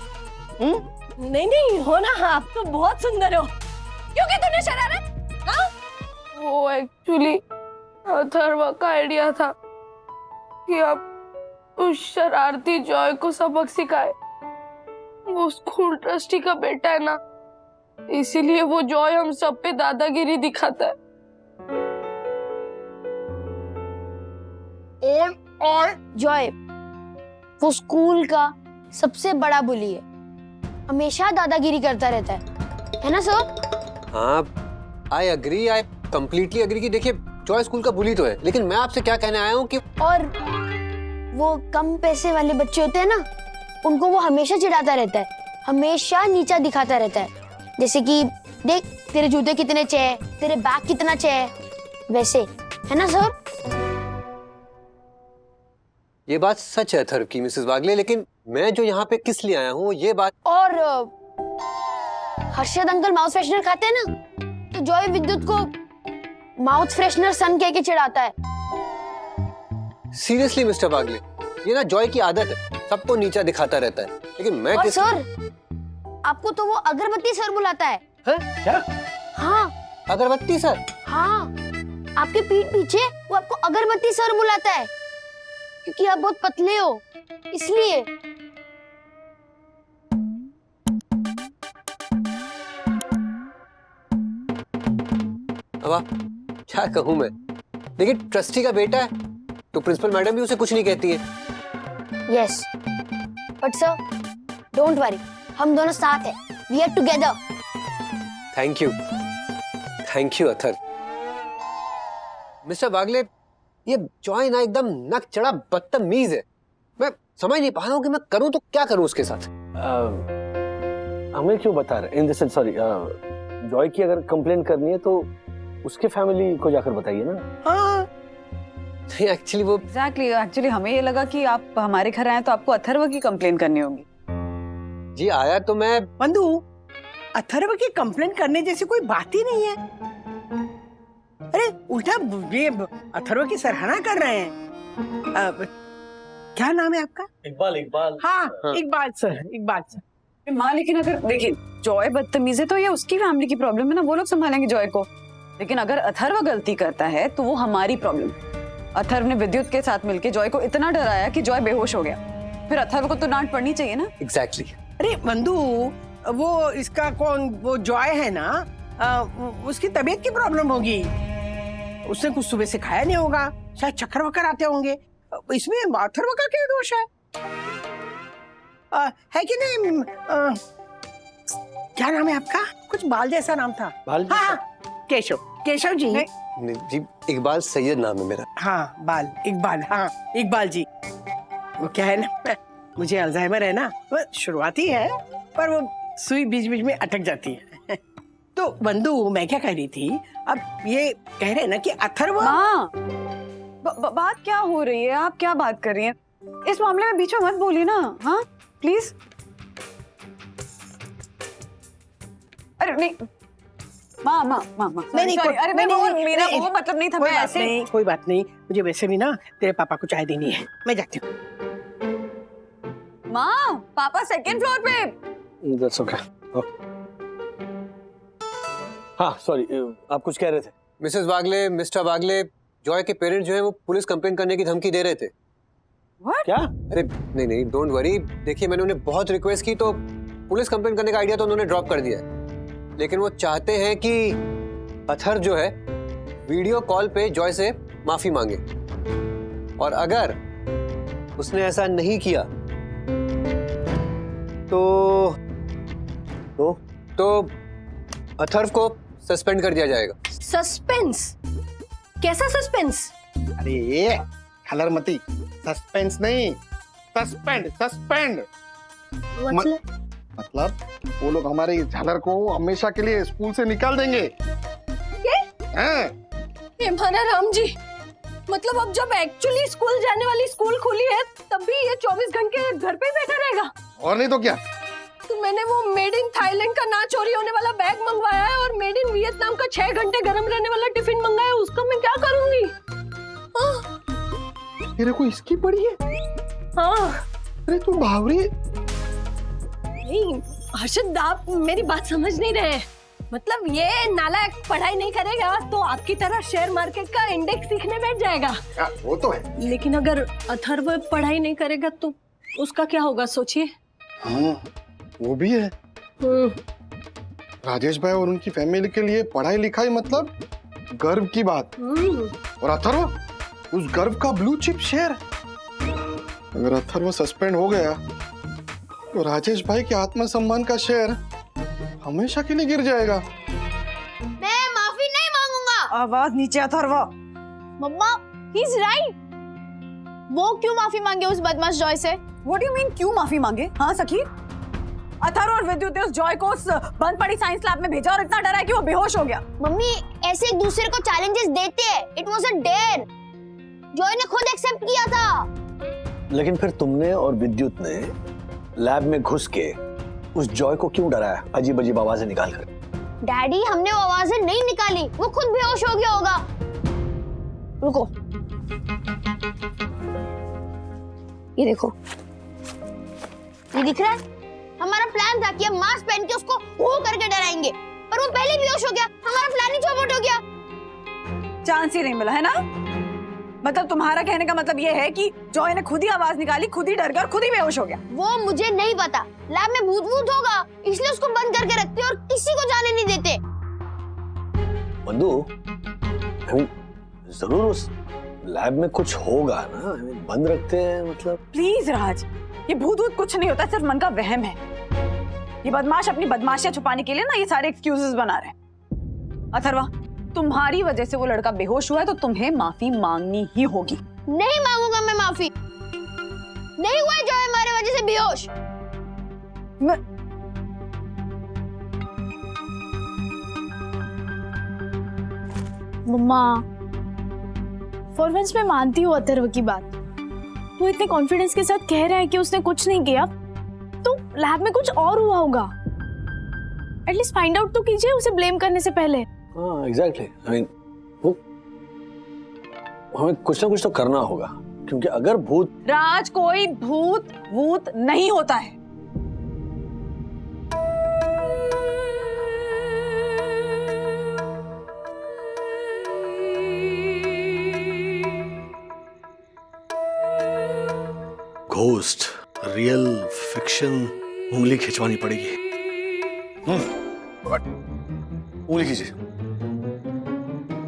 नहीं हो ना, आप तो बहुत सुंदर हो। क्योंकि तूने शरारत? हाँ? वो एक्चुअली अथर्व का आइडिया था कि आप उस शरारती जॉय को सबक सिखाए। वो स्कूल ट्रस्टी का बेटा है ना, इसीलिए वो जॉय हम सब पे दादागिरी दिखाता है। और जॉय वो स्कूल का सबसे बड़ा बुली है, हमेशा दादागिरी करता रहता है ना सर? हाँ, I agree, I completely agree कि देखिए जॉय स्कूल का बुली तो है, लेकिन मैं आपसे क्या कहने आया हूँ कि और वो कम पैसे वाले बच्चे होते हैं ना, उनको वो हमेशा चिढ़ाता रहता है, हमेशा नीचा दिखाता रहता है। जैसे कि देख तेरे जूते कितने अच्छे हैं, तेरे बैग कितना अच्छा है, वैसे, है ना सर? ये बात सच है अथर्व की मिसेस वागले, लेकिन मैं जो यहाँ पे किस लिए आया हूँ ये बात। और हर्षद अंकल माउथ फ्रेशनर खाते हैं ना, तो जॉय विद्युत को माउथ फ्रेशनर सन कह के चिढ़ाता है। सीरियसली मिस्टर वागले, ये ना जॉय की आदत है, सबको नीचा दिखाता रहता है, लेकिन मैं और सर, आपको तो वो अगरबत्ती सर बुलाता है। क्या? हाँ, अगरबत्ती सर? हाँ, आपके पीठ पीछे वो आपको अगरबत्ती सर बुलाता है, क्योंकि आप बहुत पतले हो, इसलिए। अब आप क्या कहूँ मैं, लेकिन ट्रस्टी का बेटा है तो प्रिंसिपल मैडम भी उसे कुछ नहीं कहती है। Yes, but sir don't worry, हम दोनों साथ हैं, we are together. Thank you Atharv. Mister Wagle, ये जॉय ना एकदम नक चढ़ा बदतमीज है। मैं समझ नहीं पा रहा हूँ कि मैं करूँ तो क्या करूँ उसके साथ। हमें क्यों बता रहे? In the sense, sorry, Joy की अगर कंप्लेन करनी है तो उसके फैमिली को जाकर बताइए ना। हाँ, एक्चुअली वो एक्चुअली हमें ये लगा कि आप हमारे घर आए तो आपको अथर्व की कंप्लेन करनी होगी। जी आया तो मैं। बंधु, अथर्व की कंप्लेन करने जैसी कोई बात ही नहीं है। अरे उल्टा ये अथर्व की सराहना कर रहे हैं। क्या नाम है आपका? इकबाल। हाँ, इकबाल सर। माँ, लेकिन अगर देखिए जॉय बदतमीज है तो ये उसकी फैमिली की प्रॉब्लम है ना, वो लोग संभालेंगे जॉय को। लेकिन अगर अथर्व गलती करता है तो वो हमारी प्रॉब्लम। अथर्व ने विद्युत के साथ मिलके जॉय को इतना डराया कि जॉय बेहोश हो गया, फिर अथर्व को तो डांट पड़नी चाहिए ना। एग्जैक्टली। अरे बंधु, वो इसका कौन, वो जॉय है ना, उसकी तबीयत की प्रॉब्लम होगी। उसने कुछ सुबह से खाया नहीं होगा, शायद चक्कर वक्कर आते होंगे, इसमें अथर्व का क्या दोष है कि नहीं? क्या नाम है आपका? कुछ बाल जैसा नाम था। हाँ, केशव जी। जी, इकबाल सैयद नाम है मेरा। हाँ, इकबाल, हाँ इकबाल जी। वो क्या है ना, मुझे अल्जाइमर है ना, वो शुरुआती है पर वो सुई बीच बीच में अटक जाती है। तो बंधु, मैं क्या कह रही थी, अब ये कह रहे हैं ना कि अथर्व। माँ, बात क्या हो रही है? आप क्या बात कर रही हैं? इस मामले में बीच में मत बोलिए ना। हाँ प्लीज। अरे नहीं माँ, नहीं, अरे मेरा वो मतलब नहीं था। मैं ऐसे कोई बात नहीं, मुझे वैसे भी ना तेरे पापा को चाय देनी है, मैं जाती हूँ। माँ, पापा सेकंड फ्लोर पे। That's okay. हाँ सॉरी, आप कुछ कह रहे थे। मिसेस वागले, मिस्टर वागले, जॉय के पेरेंट्स जो है वो पुलिस कंप्लेन करने की धमकी दे रहे थे। What? क्या? अरे नहीं, डोंट वरी। देखिए, मैंने उन्हें बहुत रिक्वेस्ट की तो पुलिस कंप्लेन करने का आइडिया तो उन्होंने ड्रॉप कर दिया है, लेकिन वो चाहते हैं कि अथर्व जो है वीडियो कॉल पे जॉय से माफी मांगे, और अगर उसने ऐसा नहीं किया तो अथर्व को सस्पेंड कर दिया जाएगा। सस्पेंस? कैसा सस्पेंस? अरे ये खलरमती, सस्पेंस नहीं, सस्पेंड। मतलब वो लोग हमारे झालर को हमेशा के लिए स्कूल से निकाल देंगे। ये माना राम जी, मतलब अब जब एक्चुअली स्कूल जाने वाली स्कूल खुली है तब भी ये 24 घंटे घर पे बैठा रहेगा? और नहीं तो क्या। तो मैंने वो मेड इन थाईलैंड का ना चोरी होने वाला बैग मंगवाया है और मेड इन वियतनाम का 6 घंटे गर्म रहने वाला टिफिन मंगाया, उसका मैं क्या करूंगी? तेरे को इसकी पड़ी है? हाँ। अरे तू बावरी। नहीं हर्षद, आप मेरी बात समझ नहीं रहे। मतलब ये नालायक पढ़ाई नहीं करेगा तो आपकी तरह शेयर मार्केट का इंडेक्स सीखने बैठ जाएगा। वो तो है। लेकिन अगर अथर्व पढ़ाई नहीं करेगा तो उसका क्या होगा, सोचिए। हाँ, वो भी है। राजेश भाई और उनकी फैमिली के लिए पढ़ाई लिखाई मतलब गर्व की बात, और अथर्व उस गर्व का ब्लू चिप शेयर। अगर अथर्व सस्पेंड हो गया तो राजेश भाई के आत्मसम्मान का शेयर हमेशा के लिए गिर जाएगा। मैं माफी नहीं मांगूंगा। आवाज नीचे अथर्व। मम्मा, ही इज राइट। वो क्यों माफी मांगे उस बदमाश जॉय से? What do you mean क्यों माफी मांगे? हाँ सखी, अथर्व और विद्युत ने उस जॉय को उस बंद पड़ी साइंस लैब में भेजा और इतना डरा कि वो बेहोश हो गया। मम्मी, ऐसे एक दूसरे को चैलेंजेस देते हैं। It was a dare. Joy ने खुद एक्सेप्ट किया था। लेकिन फिर तुमने और विद्युत ने लैब में घुस के उस जॉय को क्यों डराया अजीब अजीब आवाजें निकाल कर? डैडी, हमने वो आवाजें नहीं निकाली, वो खुद बेहोश हो गया होगा। रुको, ये देखो, ये दिख रहा है? हमारा प्लान था कि हम मास्क पहन के उसको वो करके डराएंगे, पर वो पहले बेहोश हो गया। हमारा प्लान ही चौपट हो गया। चांस ही नहीं मिला है ना? मतलब तुम्हारा कहने का मतलब ये है कि जॉय ने खुद ही आवाज निकाली, खुद ही डर गया और खुद ही बेहोश हो गया। वो मुझे नहीं पता, लैब में भूत वूत होगा, इसलिए उसको बंद करके रखते और किसी को जाने नहीं देते। बंधु, जरूर उस लैब में कुछ होगा ना, बंद रखते हैं मतलब। प्लीज राज, ये भूत वूत कुछ नहीं होता, सिर्फ मन का वहम है। ये बदमाश अपनी बदमाशियां छुपाने के लिए ना ये सारे एक्सक्यूजेस बना रहे हैं। अथर्वा, तुम्हारी वजह से वो लड़का बेहोश हुआ है तो तुम्हें माफी मांगनी ही होगी। नहीं मांगूंगा मैं माफी। नहीं हुआ जो हमारे वजह से बेहोश। मम्मा, फॉर वंस मैं मानती हूँ अथर्व की बात। वो इतने कॉन्फिडेंस के साथ कह रहा है कि उसने कुछ नहीं किया, तो लैब में कुछ और हुआ होगा। एटलीस्ट फाइंड आउट तो कीजिए उसे ब्लेम करने से पहले। हाँ, एग्जैक्टली। आई मीन, वो हमें कुछ ना कुछ तो करना होगा, क्योंकि अगर भूत। राज, कोई भूत वूत नहीं होता है। घोस्ट, रियल, फिक्शन, उंगली खिंचवानी पड़ेगी। उंगली खींचिए।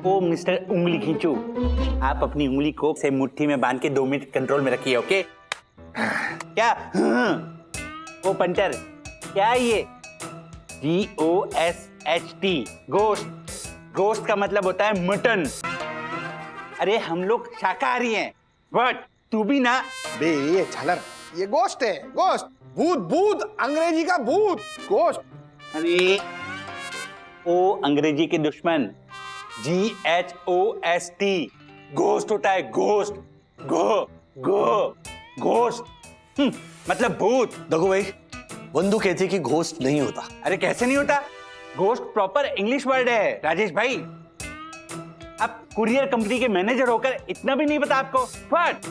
ओ मिस्टर उंगली खींचू, आप अपनी उंगली को से मुट्ठी में बांध के 2 मिनट कंट्रोल में रखिए, ओके? क्या? ओ पंटर, क्या ये GOSHT, गोश्त? गोश्त का मतलब होता है मटन। अरे हम लोग शाकाहारी हैं, बट तू भी ना। बे ये छलर, ये गोश्त है, गोश्त। भूत, भूत, अंग्रेजी का भूत, गोश्त। अरे ओ अंग्रेजी के दुश्मन, GHOST, गोश्त होता है, गोश्त। गोश्त मतलब भूत। देखो भाई, बंधु कहती है कि घोस्ट नहीं होता। अरे कैसे नहीं होता? गोश्त प्रॉपर इंग्लिश वर्ड है राजेश भाई। अब कुरियर कंपनी के मैनेजर होकर इतना भी नहीं पता आपको? बट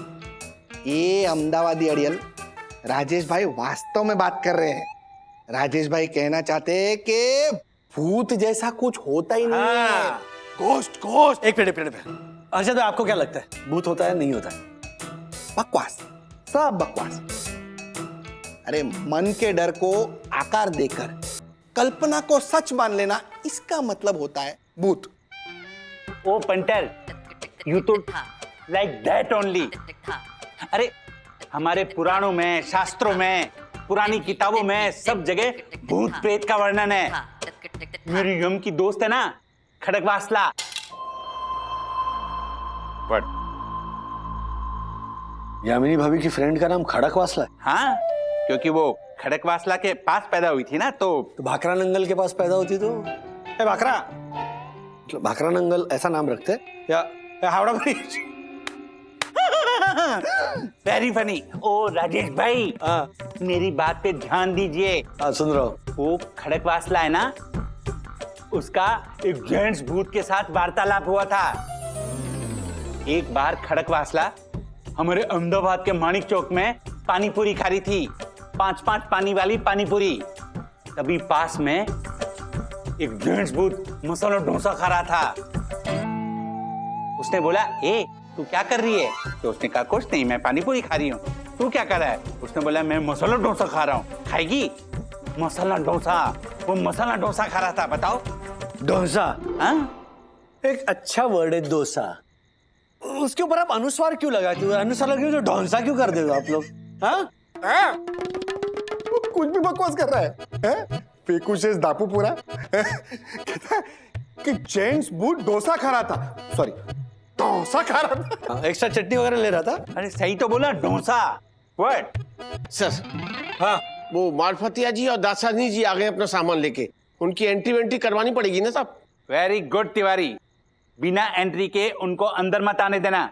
ये अहमदाबादी अड़ियल, राजेश भाई वास्तव में बात कर रहे हैं। राजेश भाई कहना चाहते हैं कि भूत जैसा कुछ होता ही नहीं है। Ghost, ghost. एक मिनट। अच्छा, तो आपको क्या लगता है, भूत होता है नहीं होता है? बकवास, सब बकवास। अरे मन के डर को आकार देकर कल्पना को सच मान लेना, इसका मतलब होता है भूत। ओ पंटर, यू तो लाइक दैट ओनली। अरे हमारे पुराणों में, शास्त्रों में, पुरानी किताबों में सब जगह भूत प्रेत का वर्णन है। मेरी यम की दोस्त है ना, खड़कवासला। बट यामिनी भाभी की फ्रेंड का नाम खड़कवासला है? हाँ, क्योंकि वो खड़कवासला के पास पैदा हुई थी ना, तो भाखरा नंगल के पास पैदा होती तो। भाखरा, भाखरा नंगल ऐसा नाम रखते या हावड़ा ब्रिज। Very funny. ओ राजेश भाई, मेरी बात पे ध्यान दीजिए। सुन रहा हूँ। वो खड़कवासला है ना, उसका एक जेंट्स भूत के साथ वार्तालाप हुआ था। एक बार खड़कवासला हमारे अहमदाबाद के मानिक चौक में पानी पूरी खा रही थी, 5-5 पानी वाली पानी पूरी। तभी पास में एक जेंट्स भूत मसाला डोसा खा रहा था। उसने बोला, ए तू क्या कर रही है? तो उसने कहा, कुछ नहीं, मैं पानी पूरी खा रही हूँ। तू क्या कर रहा है? उसने बोला, मैं मसाला डोसा खा रहा हूँ। खाएगी? मसाला डोसा। वो मसाला डोसा खा रहा था। बताओ। डोसा? हाँ, एक अच्छा वर्ड है डोसा। उसके ऊपर आप अनुस्वार क्यों लगाते हो? अनुस्वार लगे तो डोसा क्यों कर देते हो आप लोग? हाँ? कुछ भी बकवास कर रहा है? फेकू शेष दापू पूरा कहता है कि जेंट्स भूत डोसा खा रहा था। सॉरी, डोसा खा रहा था। एक्स्ट्रा चटनी वगैरह ले रहा था। अरे सही तो बोला, डोसा। व्हाट? सर, हाँ, वो मालफतिया जी और दासानी जी आ गए अपना सामान लेके। उनकी एंट्री वेंट्री करवानी पड़ेगी ना साहब? वेरी गुड तिवारी, बिना एंट्री के उनको अंदर मत आने देना।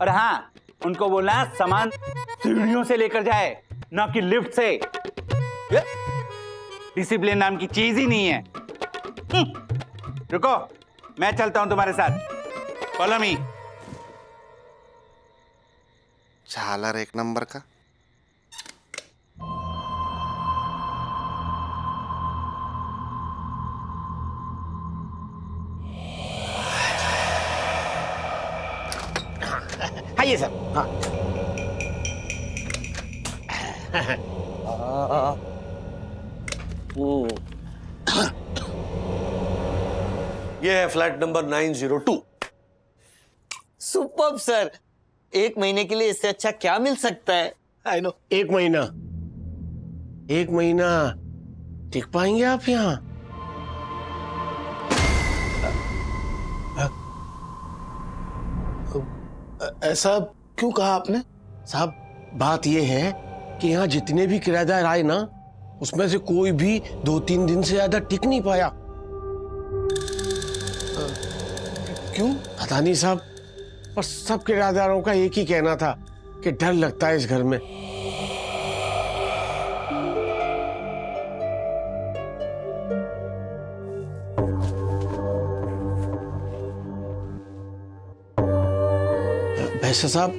और हाँ, उनको बोलना सामान सीढ़ियों से लेकर जाए, ना कि लिफ्ट से। डिसिप्लिन नाम की चीज ही नहीं है। रुको, मैं चलता हूं तुम्हारे साथ। Follow me. झालर एक नंबर का। आइए सर। हाँ। ये है फ्लैट नंबर 902। सुपर्ब सर, 1 महीने के लिए इससे अच्छा क्या मिल सकता है? I know. 1 महीना, 1 महीना टिक पाएंगे आप यहाँ? ऐसा क्यों कहा आपने? साहब, बात यह है कि यहाँ जितने भी किराएदार आए ना, उसमें से कोई भी 2-3 दिन से ज्यादा टिक नहीं पाया। क्यों? पता नहीं साहब, पर सब किराएदारों का एक ही कहना था कि डर लगता है इस घर में। वैसे साहब,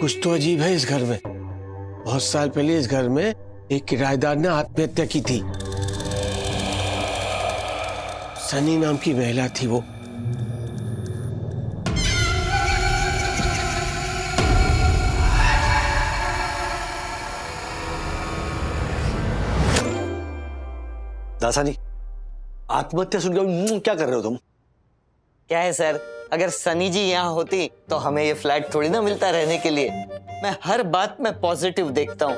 कुछ तो अजीब है इस घर में। बहुत साल पहले इस घर में एक किराएदार ने आत्महत्या की थी। सनी नाम की महिला थी वो। दासानी, आत्महत्या सुनकर क्या कर रहे हो तुम? क्या है सर, अगर सनी जी यहाँ होती तो हमें ये फ्लैट थोड़ी ना मिलता रहने के लिए। मैं हर बात में पॉजिटिव देखता हूँ।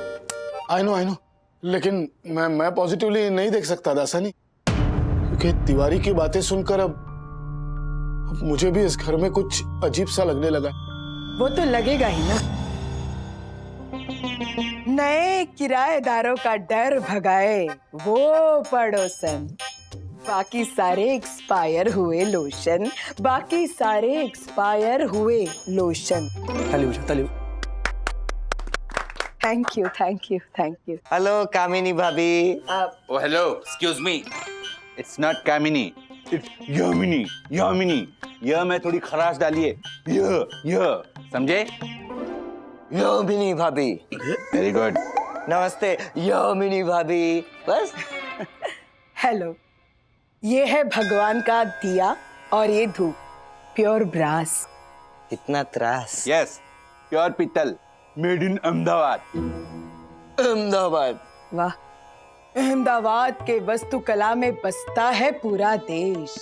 आई नो, लेकिन मैं पॉजिटिवली नहीं देख सकता दासानी, क्योंकि तिवारी की बातें सुनकर अब मुझे भी इस घर में कुछ अजीब सा लगने लगा। वो तो लगेगा ही ना। नए किराएदारों का डर भगाए वो पड़ोसन, बाकी सारे एक्सपायर हुए लोशन, बाकी सारे एक्सपायर हुए लोशन। Thank you. हेलो कामिनी भाभी। ओ hello, excuse me. It's not Kamini, it's Yamini. यह मैं थोड़ी खराश डालिए। यह समझे? यामिनी भाभी। Very good. नमस्ते यामिनी भाभी। बस। हेलो, ये है भगवान का दिया और ये धूप, प्योर ब्रास। इतना त्रास? यस, प्योर पीतल, मेड इन अहमदाबाद। अहमदाबाद? वाह, अहमदाबाद के वास्तुकला में बसता है पूरा देश।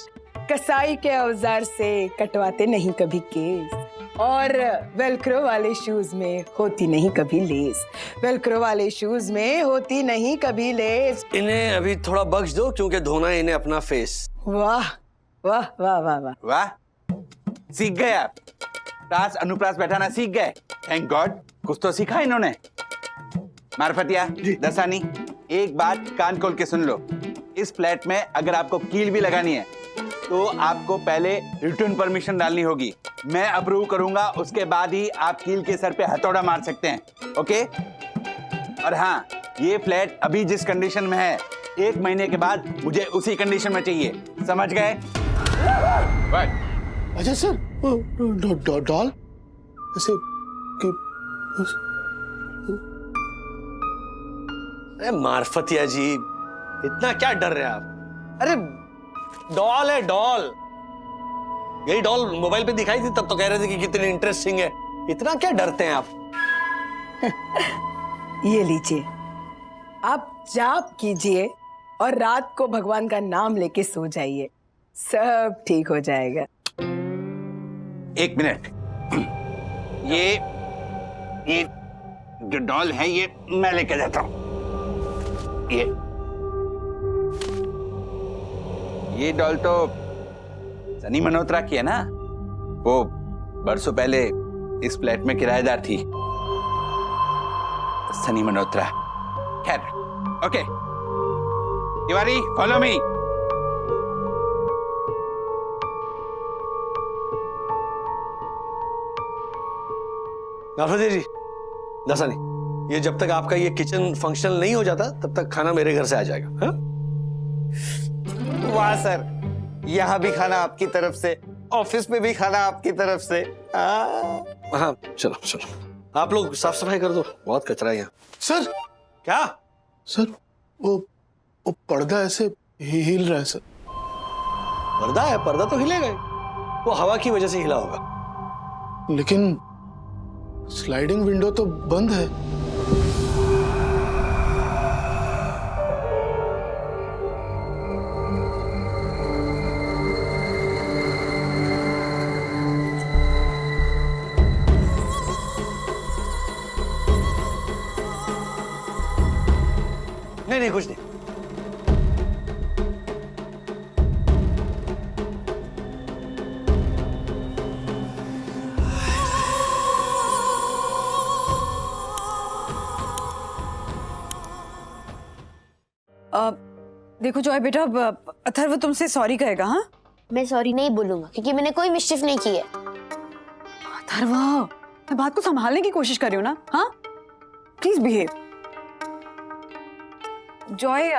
कसाई के औजार से कटवाते नहीं कभी केस, और वेलक्रो वाले शूज में होती नहीं कभी लेस। वेलक्रो वाले शूज में होती नहीं कभी लेस। इन्हें अभी थोड़ा बख्श दो, क्योंकि धोना है इन्हें अपना फेस। वाह वाह वाह वाह वाह वाह, सीख गए आप। प्रास अनुप्रास बैठाना सीख गए। थैंक गॉड, कुछ तो सीखा इन्होंने। मार्फतिया, दसानी, एक बात कान खोल के सुन लो। इस फ्लैट में अगर आपको कील भी लगानी है तो आपको पहले रिटर्न परमिशन डालनी होगी। मैं अप्रूव करूंगा, उसके बाद ही आप कील के सर पे हथौड़ा मार सकते हैं। ओके? और हाँ, ये फ्लैट अभी जिस कंडीशन में है, 1 महीने के बाद मुझे उसी कंडीशन में चाहिए। समझ गए? अच्छा सर, डॉल ऐसे अरे मार्फतिया जी, इतना क्या डर रहे हैं आप? अरे डॉल है डॉल। यही डॉल मोबाइल पे दिखाई थी, तब तो कह रहे थे कि कितनी इंटरेस्टिंग है। इतना क्या डरते हैं आप? ये लीजिए, आप जाप कीजिए और रात को भगवान का नाम लेके सो जाइए, सब ठीक हो जाएगा। 1 मिनट। ये जो डॉल है ये मैं लेके जाता हूं। ये डॉल तो सनी मल्होत्रा की है ना? वो बरसों पहले इस फ्लैट में किराएदार थी, सनी मल्होत्रा। खैर, okay. Tiwari, follow me. Marfatia ji, Dasani, ये जब तक आपका ये किचन फंक्शनल नहीं हो जाता तब तक खाना मेरे घर से आ जाएगा। हाँ? वाह सर, यहाँ भी खाना आपकी तरफ से, ऑफिस में भी खाना आपकी तरफ से। हाँ चलो चलो, आप लोग साफ सफाई कर दो, बहुत कचरा है यहाँ। सर क्या सर, वो पर्दा ऐसे हिल रहा है सर। पर्दा है, पर्दा तो हिलेगा ही, वो हवा की वजह से हिला होगा। लेकिन स्लाइडिंग विंडो तो बंद है। नहीं नहीं, कुछ नहीं। देखो जॉय बेटा, अथर्व तुमसे सॉरी कहेगा। हाँ, मैं सॉरी नहीं बोलूंगा क्योंकि मैंने कोई मिस्चिफ नहीं की है। अथर्व, मैं बात को संभालने की कोशिश कर रही हूँ ना। हाँ, प्लीज बिहेव। जॉय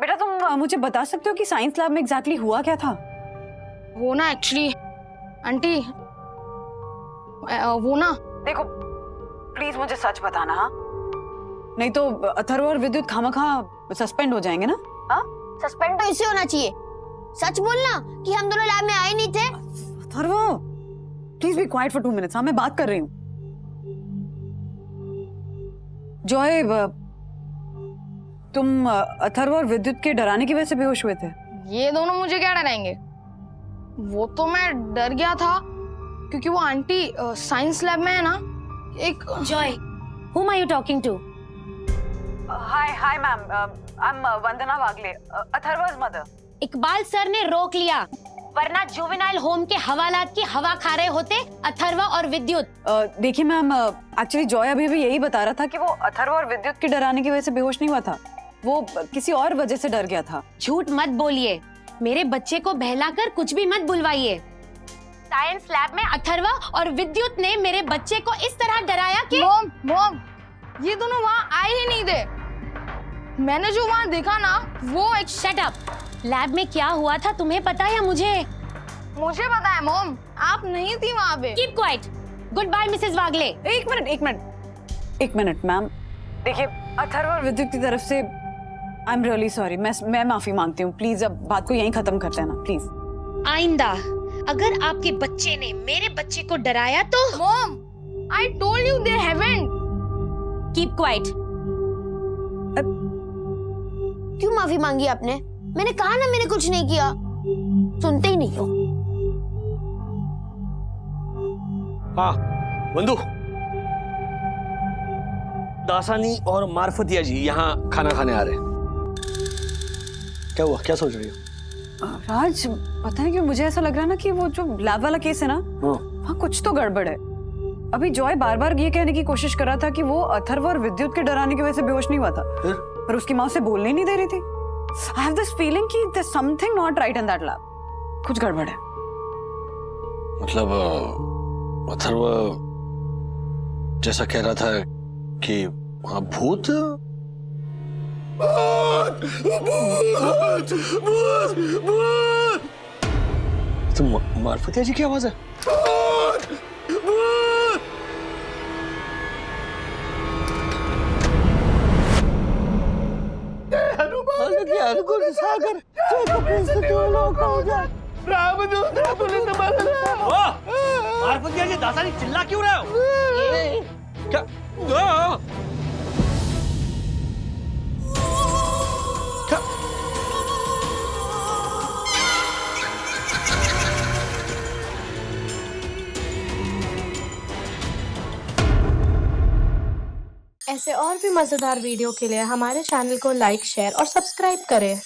बेटा, तुम मुझे बता सकते हो कि साइंस लैब में एग्जैक्टली हुआ क्या था? वो ना एक्चुअली आंटी, वो ना, देखो प्लीज मुझे सच बताना। हाँ, नहीं तो अथर्व और विद्युत खामखा सस्पेंड हो जाएंगे ना। हाँ, सस्पेंड तो इसे होना चाहिए। सच बोलना कि हम दोनों लैब में आए नहीं थे। Atharva, please be quiet for 2 minutes. हाँ, मैं बात कर रही हूँ। जॉय, तुम अथर्व और विद्युत के डराने की वजह से बेहोश हुए थे? ये दोनों मुझे क्या डराएंगे? वो तो मैं डर गया था क्योंकि वो आंटी साइंस लैब में है ना, एक Joy, whom are you talking to? Hi ma'am, I am Vandana Wagle, Atharva's mother. Iqbal sir ने रोक लिया, वरना जुवेनाइल होम के हवालात की हवा खा रहे होते अथर्व और विद्युत। देखिए मैम, एक्चुअली जॉय अभी भी यही बता रहा था कि वो अथर्व और विद्युत के डराने की वजह से बेहोश नहीं हुआ था, वो किसी और वजह से डर गया था। झूठ मत बोलिए, मेरे बच्चे को बहलाकर कुछ भी मत बुलवाइए। साइंस लैब में अथर्व और विद्युत ने मेरे बच्चे को इस तरह डराया कि मॉम, ये दोनों वहाँ आए ही नहीं थे। मैंने जो वहाँ देखा ना, वो एक शट अप। लैब में क्या हुआ था तुम्हें पता है या मुझे? मुझे पता है मॉम, आप नहीं थी वहाँ पे। Keep quiet. Goodbye Mrs Wagle. एक मिनट मैम, देखिए अथर्व और विद्युत की तरफ से आई एम रियली सॉरी। मैं माफी मांगती हूँ। प्लीज अब बात को यहीं खत्म करते हैं ना, प्लीज। आइंदा अगर आपके बच्चे ने मेरे बच्चे को डराया तो mom, I told you they haven't. Keep quiet. क्यों माफी मांगी आपने? मैंने कहा ना मैंने कुछ नहीं किया, सुनते ही नहीं हो। हाँ बंधु, दासानी और मार्फतिया जी यहाँ खाना खाने आ रहे हैं। क्या हुआ, क्या सोच रही हो? राज, पता नहीं क्यों मुझे ऐसा लग रहा है ना कि वो जो लैब वाला केस है ना, वहाँ कुछ तो गड़बड़ है। अभी जॉय बार बार ये कहने की कोशिश कर रहा था कि वो अथर्व और विद्युत के डराने की वजह से बेहोश नहीं हुआ था, पर उसकी माँ उसे बोलने ही नहीं दे रही थी। I have this feeling कि there's something not right in that lab. कुछ गड़बड़ है। मतलब अथर्व जैसा कह रहा था कि वहाँ भूत। तो मार्फतिया जी की आवाज है। मार्फतिया जी, दासानी चिल्ला क्यों रहे हो? क्या? ऐसे और भी मजेदार वीडियो के लिए हमारे चैनल को लाइक, शेयर और सब्सक्राइब करें।